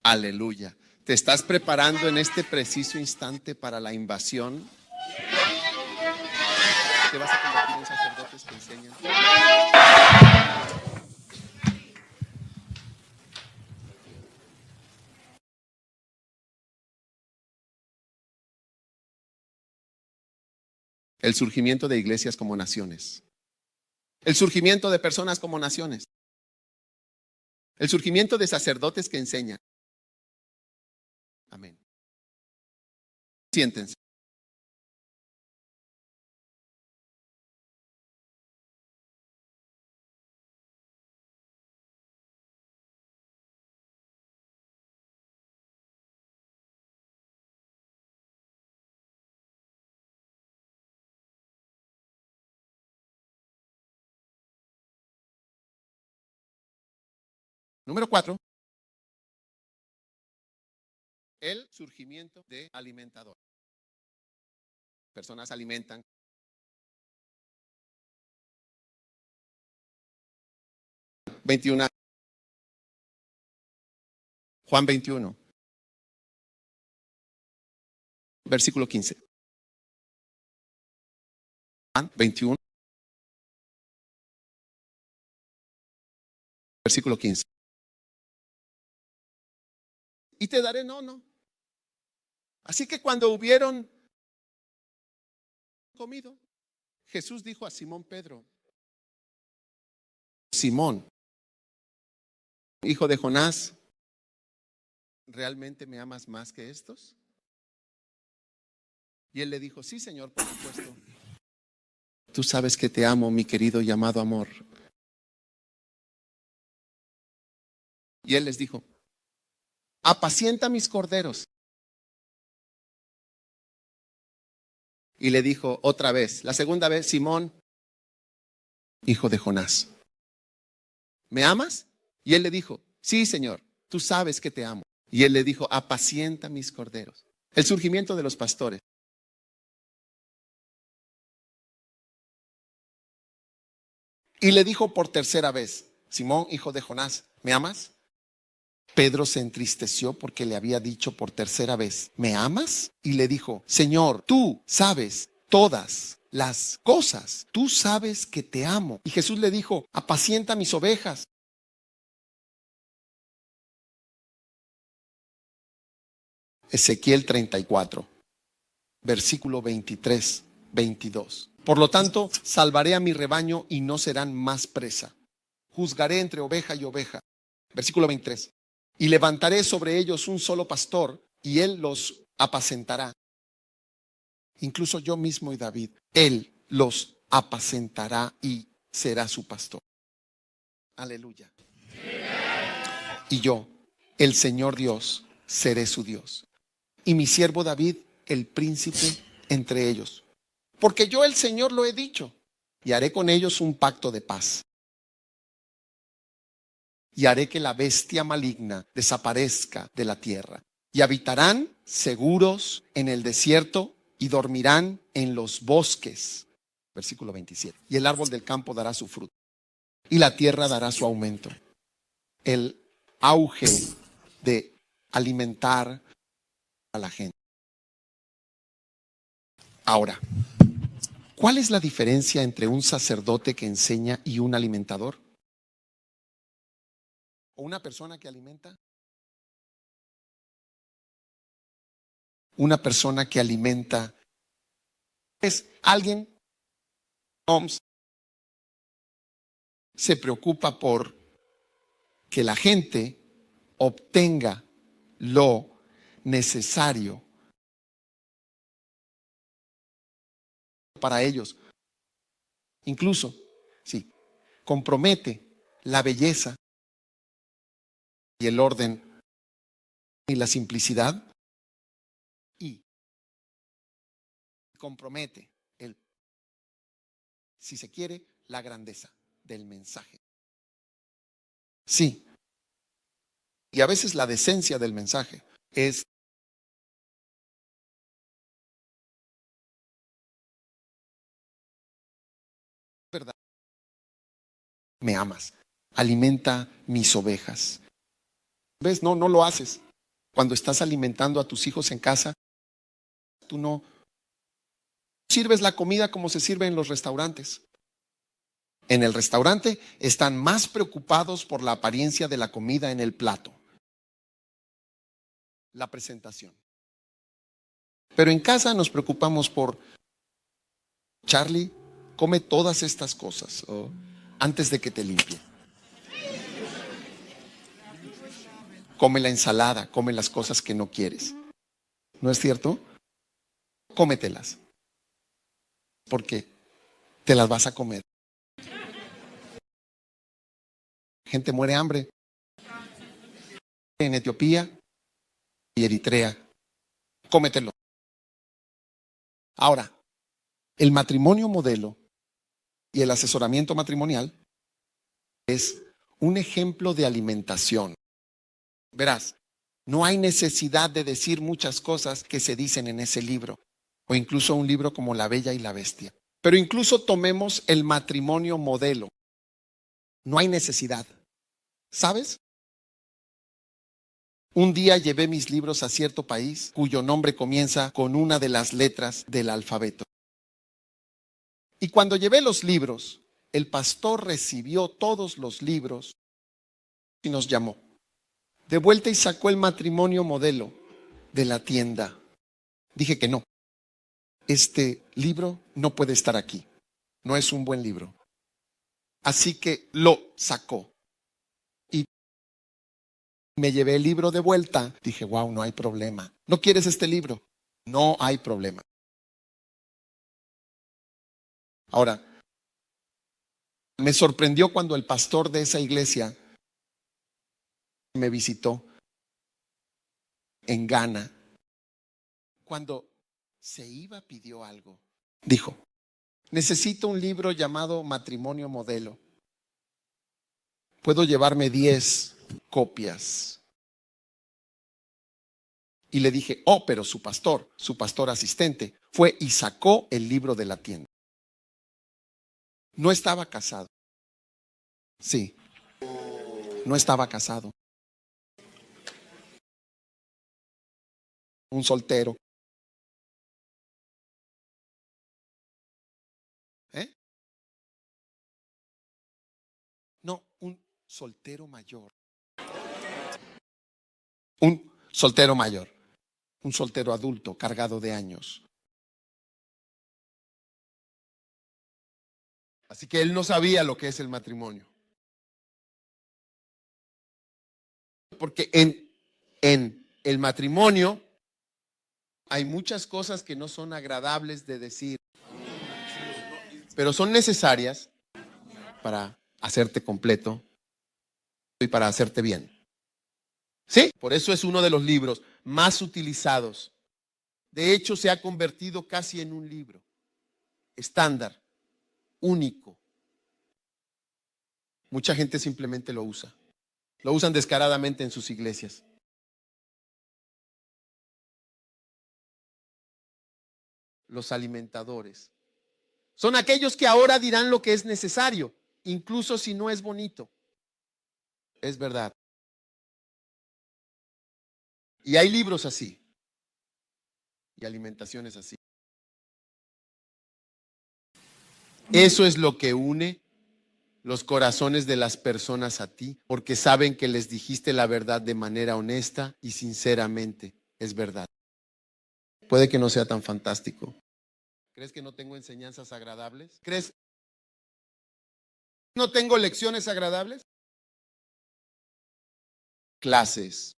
Aleluya. ¿Te estás preparando en este preciso instante para la invasión? ¿Te vas a convertir en sacerdotes que enseñan? El surgimiento de iglesias como naciones. El surgimiento de personas como naciones. El surgimiento de sacerdotes que enseñan. Amén. Siéntense. Número 4. El surgimiento de alimentador. Personas alimentan. Juan 21, versículo 15. Juan 21, versículo 15. Y te daré no. Así que cuando hubieron comido, Jesús dijo a Simón Pedro: Simón, hijo de Jonás, ¿realmente me amas más que estos? Y él le dijo: sí, Señor, por supuesto. Tú sabes que te amo, mi querido y amado amor. Y él les dijo: apacienta mis corderos. Y le dijo otra vez, la segunda vez: Simón, hijo de Jonás, ¿me amas? Y él le dijo: sí, Señor, tú sabes que te amo. Y él le dijo: apacienta mis corderos. El surgimiento de los pastores. Y le dijo por tercera vez: Simón, hijo de Jonás, ¿me amas? Pedro se entristeció porque le había dicho por tercera vez: ¿me amas? Y le dijo: Señor, tú sabes todas las cosas. Tú sabes que te amo. Y Jesús le dijo: apacienta mis ovejas. Ezequiel 34, versículo 23, 22. Por lo tanto, salvaré a mi rebaño y no serán más presa. Juzgaré entre oveja y oveja. Versículo 23. Y levantaré sobre ellos un solo pastor, y él los apacentará. Incluso yo mismo y David, él los apacentará y será su pastor. Aleluya. Y yo, el Señor Dios, seré su Dios. Y mi siervo David, el príncipe entre ellos. Porque yo, el Señor, lo he dicho, y haré con ellos un pacto de paz. Y haré que la bestia maligna desaparezca de la tierra. Y habitarán seguros en el desierto y dormirán en los bosques. Versículo 27. Y el árbol del campo dará su fruto. Y la tierra dará su aumento. El auge de alimentar a la gente. Ahora, ¿cuál es la diferencia entre un sacerdote que enseña y un alimentador? ¿O una persona que alimenta? Una persona que alimenta es alguien que se preocupa por que la gente obtenga lo necesario para ellos. Incluso, sí, compromete la belleza y el orden y la simplicidad y compromete si se quiere, la grandeza del mensaje. Sí, y a veces la decencia del mensaje es verdad. Me amas, alimenta mis ovejas. ¿Ves? No, no lo haces. Cuando estás alimentando a tus hijos en casa, tú no sirves la comida como se sirve en los restaurantes. En el restaurante están más preocupados por la apariencia de la comida en el plato, la presentación. Pero en casa nos preocupamos por, Charlie, come todas estas cosas antes de que te limpie. Come la ensalada, come las cosas que no quieres. ¿No es cierto? Cómetelas, porque te las vas a comer. Gente muere de hambre en Etiopía y Eritrea. Cómetelo. Ahora, el matrimonio modelo y el asesoramiento matrimonial es un ejemplo de alimentación. Verás, no hay necesidad de decir muchas cosas que se dicen en ese libro, o incluso un libro como La Bella y la Bestia. Pero incluso tomemos el matrimonio modelo. No hay necesidad. ¿Sabes? Un día llevé mis libros a cierto país cuyo nombre comienza con una de las letras del alfabeto. Y cuando llevé los libros, el pastor recibió todos los libros y nos llamó de vuelta y sacó el matrimonio modelo de la tienda. Dije que no. Este libro no puede estar aquí. No es un buen libro. Así que lo sacó. Y me llevé el libro de vuelta. Dije, wow, no hay problema. ¿No quieres este libro? No hay problema. Ahora, me sorprendió cuando el pastor de esa iglesia me visitó en Ghana. Cuando se iba, pidió algo. Dijo, necesito un libro llamado Matrimonio Modelo. Puedo llevarme 10 copias. Y le dije, oh, pero su pastor asistente, fue y sacó el libro de la tienda. No estaba casado. Sí, no estaba casado. Un soltero. ¿Eh? No, un soltero mayor. Un soltero mayor. Un soltero adulto cargado de años. Así que él no sabía lo que es el matrimonio. Porque en el matrimonio hay muchas cosas que no son agradables de decir, pero son necesarias para hacerte completo y para hacerte bien. ¿Sí? Por eso es uno de los libros más utilizados. De hecho, se ha convertido casi en un libro estándar, único. Mucha gente simplemente lo usa. Lo usan descaradamente en sus iglesias. Los alimentadores son aquellos que ahora dirán lo que es necesario, incluso si no es bonito. Es verdad. Y hay libros así. Y alimentaciones así. Eso es lo que une los corazones de las personas a ti, porque saben que les dijiste la verdad de manera honesta y sinceramente. Es verdad. Puede que no sea tan fantástico. ¿Crees que no tengo enseñanzas agradables? ¿Crees que no tengo lecciones agradables? Clases.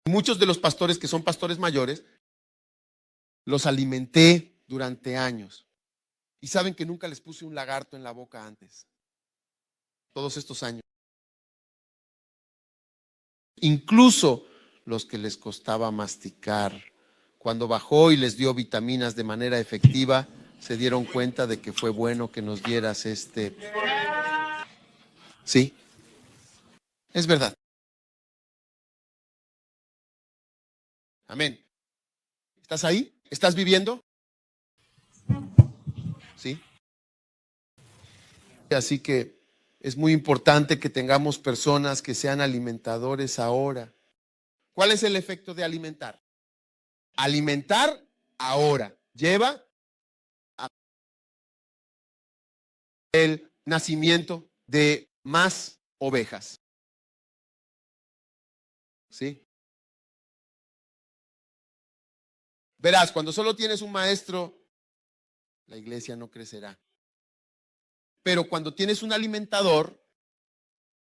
Muchos de los pastores que son pastores mayores, los alimenté durante años. Y saben que nunca les puse un lagarto en la boca antes. Todos estos años. Incluso los que les costaba masticar. Cuando bajó y les dio vitaminas de manera efectiva, se dieron cuenta de que fue bueno que nos dieras este. Sí, es verdad. Amén. ¿Estás ahí? ¿Estás viviendo? Sí. Así que es muy importante que tengamos personas que sean alimentadores ahora. ¿Cuál es el efecto de alimentar? Alimentar ahora lleva el nacimiento de más ovejas. ¿Sí? Verás, cuando solo tienes un maestro, la iglesia no crecerá. Pero cuando tienes un alimentador,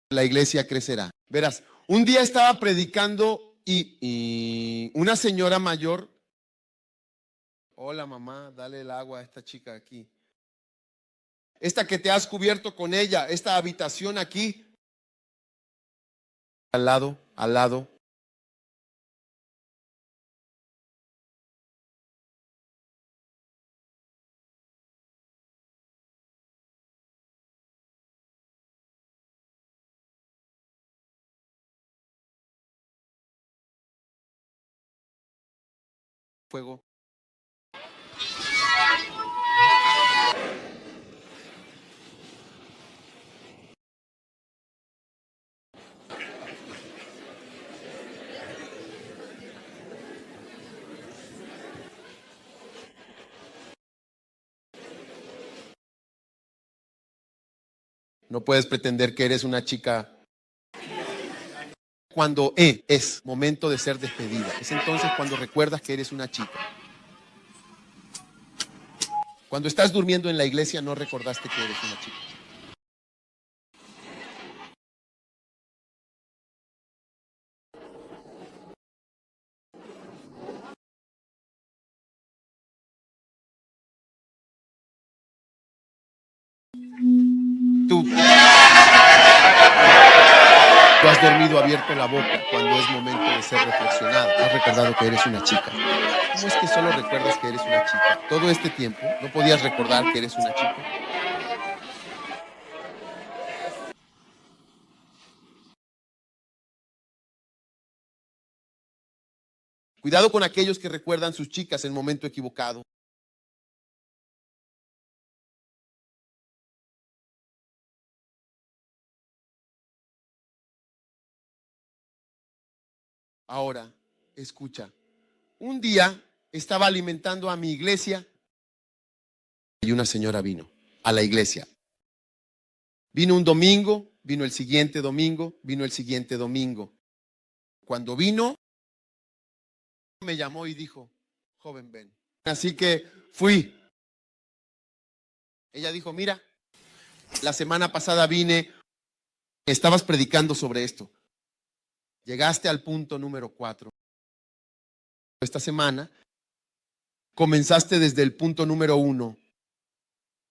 la iglesia crecerá. Verás, un día estaba predicando y una señora mayor, hola mamá, dale el agua a esta chica aquí. Esta que te has cubierto con ella, esta habitación aquí, al lado. Fuego. No puedes pretender que eres una chica cuando es momento de ser despedida. Es entonces cuando recuerdas que eres una chica. Cuando estás durmiendo en la iglesia no recordaste que eres una chica. Tú has dormido abierto la boca cuando es momento de ser reflexionado. Has recordado que eres una chica. ¿Cómo es que solo recuerdas que eres una chica? Todo este tiempo no podías recordar que eres una chica. Cuidado con aquellos que recuerdan sus chicas en el momento equivocado. Ahora, escucha. Un día estaba alimentando a mi iglesia y una señora vino a la iglesia. Vino un domingo, vino el siguiente domingo, vino el siguiente domingo. Cuando vino, me llamó y dijo, joven, ven. Así que fui. Ella dijo, mira, la semana pasada vine, estabas predicando sobre esto. Llegaste al punto número 4. Esta semana comenzaste desde el punto número 1,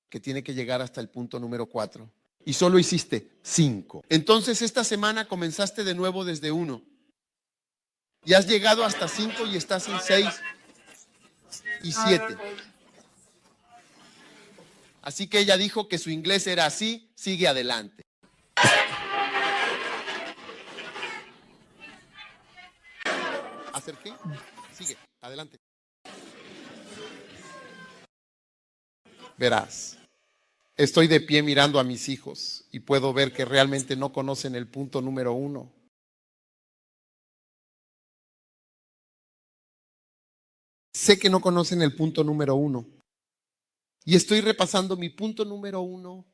que tiene que llegar hasta el punto número 4. Y solo hiciste 5. Entonces esta semana comenzaste de nuevo desde 1. Y has llegado hasta 5 y estás en 6 y 7. Así que ella dijo que su inglés era así, sigue adelante. ¿Hacer qué? Sigue, adelante. Verás, estoy de pie mirando a mis hijos y puedo ver que realmente no conocen el punto número 1. sé que no conocen el punto número 1. Y estoy repasando mi punto número 1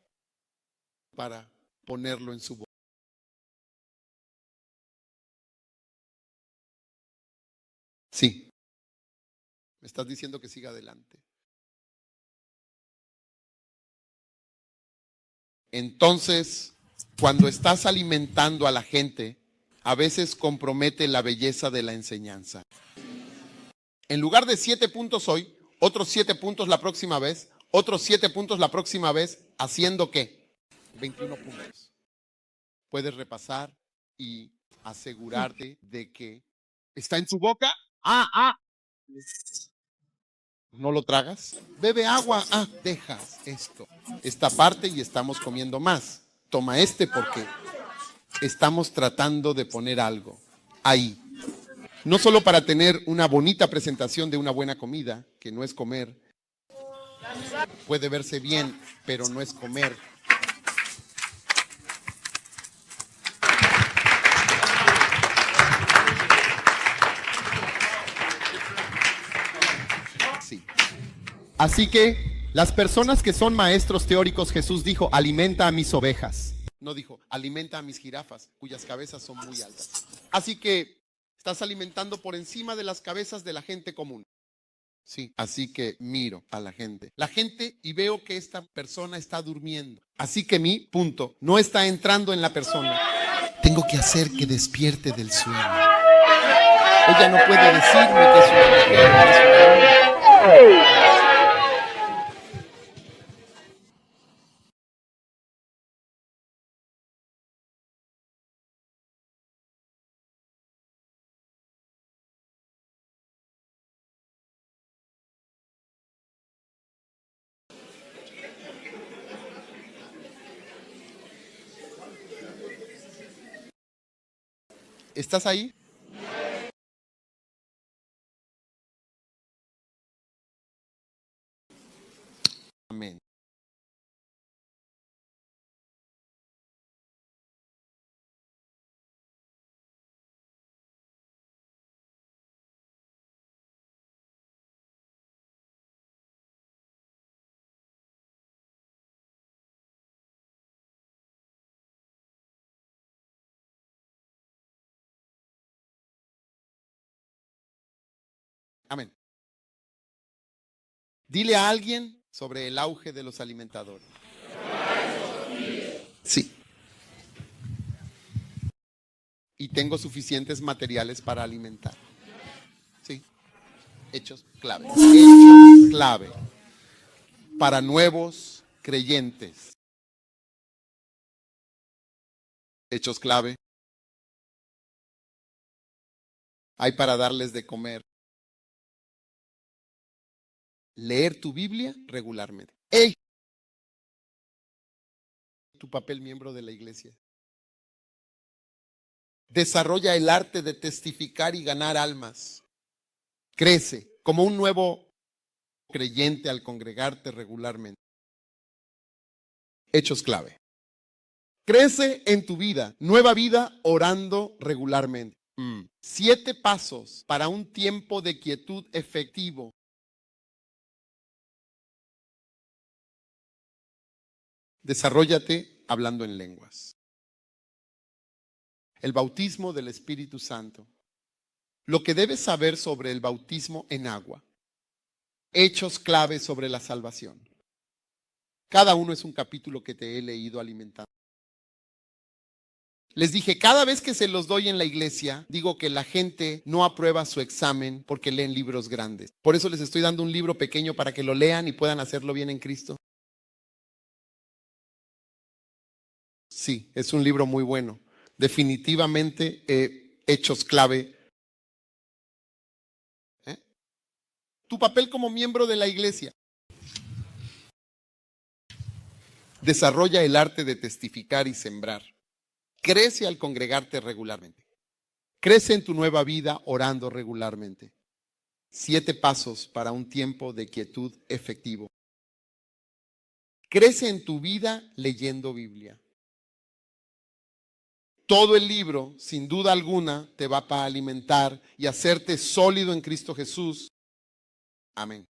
para ponerlo en su boca. Sí. Me estás diciendo que siga adelante. Entonces, cuando estás alimentando a la gente, a veces compromete la belleza de la enseñanza. En lugar de 7 puntos hoy, otros 7 puntos la próxima vez, otros 7 puntos la próxima vez, ¿haciendo qué? 21 puntos. Puedes repasar y asegurarte de que está en tu boca. ¿No lo tragas? Bebe agua. Dejas esta parte y estamos comiendo más. Toma porque estamos tratando de poner algo ahí. No solo para tener una bonita presentación de una buena comida, que no es comer. Puede verse bien, pero no es comer. Sí. Así que las personas que son maestros teóricos, Jesús dijo, alimenta a mis ovejas. No dijo, alimenta a mis jirafas, cuyas cabezas son muy altas. Así que estás alimentando por encima de las cabezas de la gente común. Sí, así que miro a la gente. Y veo que esta persona está durmiendo. Así que mi punto no está entrando en la persona. Tengo que hacer que despierte del sueño. Ella no puede decirme que es una mujer, que es una hombre. ¿Estás ahí? Amén. Amén. Dile a alguien sobre el auge de los alimentadores. Sí. Y tengo suficientes materiales para alimentar. Sí. Hechos clave. Hechos clave. Para nuevos creyentes. Hechos clave. Hay para darles de comer. Leer tu Biblia regularmente. ¡Ey! Tu papel miembro de la iglesia. Desarrolla el arte de testificar y ganar almas. Crece como un nuevo creyente al congregarte regularmente. Hechos clave. Crece en tu vida, nueva vida orando regularmente. 7 pasos para un tiempo de quietud efectivo. Desarróllate hablando en lenguas. El bautismo del Espíritu Santo. Lo que debes saber sobre el bautismo en agua. Hechos clave sobre la salvación. Cada uno es un capítulo que te he leído alimentando. Les dije, cada vez que se los doy en la iglesia, digo que la gente no aprueba su examen porque leen libros grandes. Por eso les estoy dando un libro pequeño para que lo lean y puedan hacerlo bien en Cristo. Sí, es un libro muy bueno. Definitivamente, hechos clave. Tu papel como miembro de la iglesia. Desarrolla el arte de testificar y sembrar. Crece al congregarte regularmente. Crece en tu nueva vida orando regularmente. 7 pasos para un tiempo de quietud efectivo. Crece en tu vida leyendo Biblia. Todo el libro, sin duda alguna, te va a alimentar y hacerte sólido en Cristo Jesús. Amén.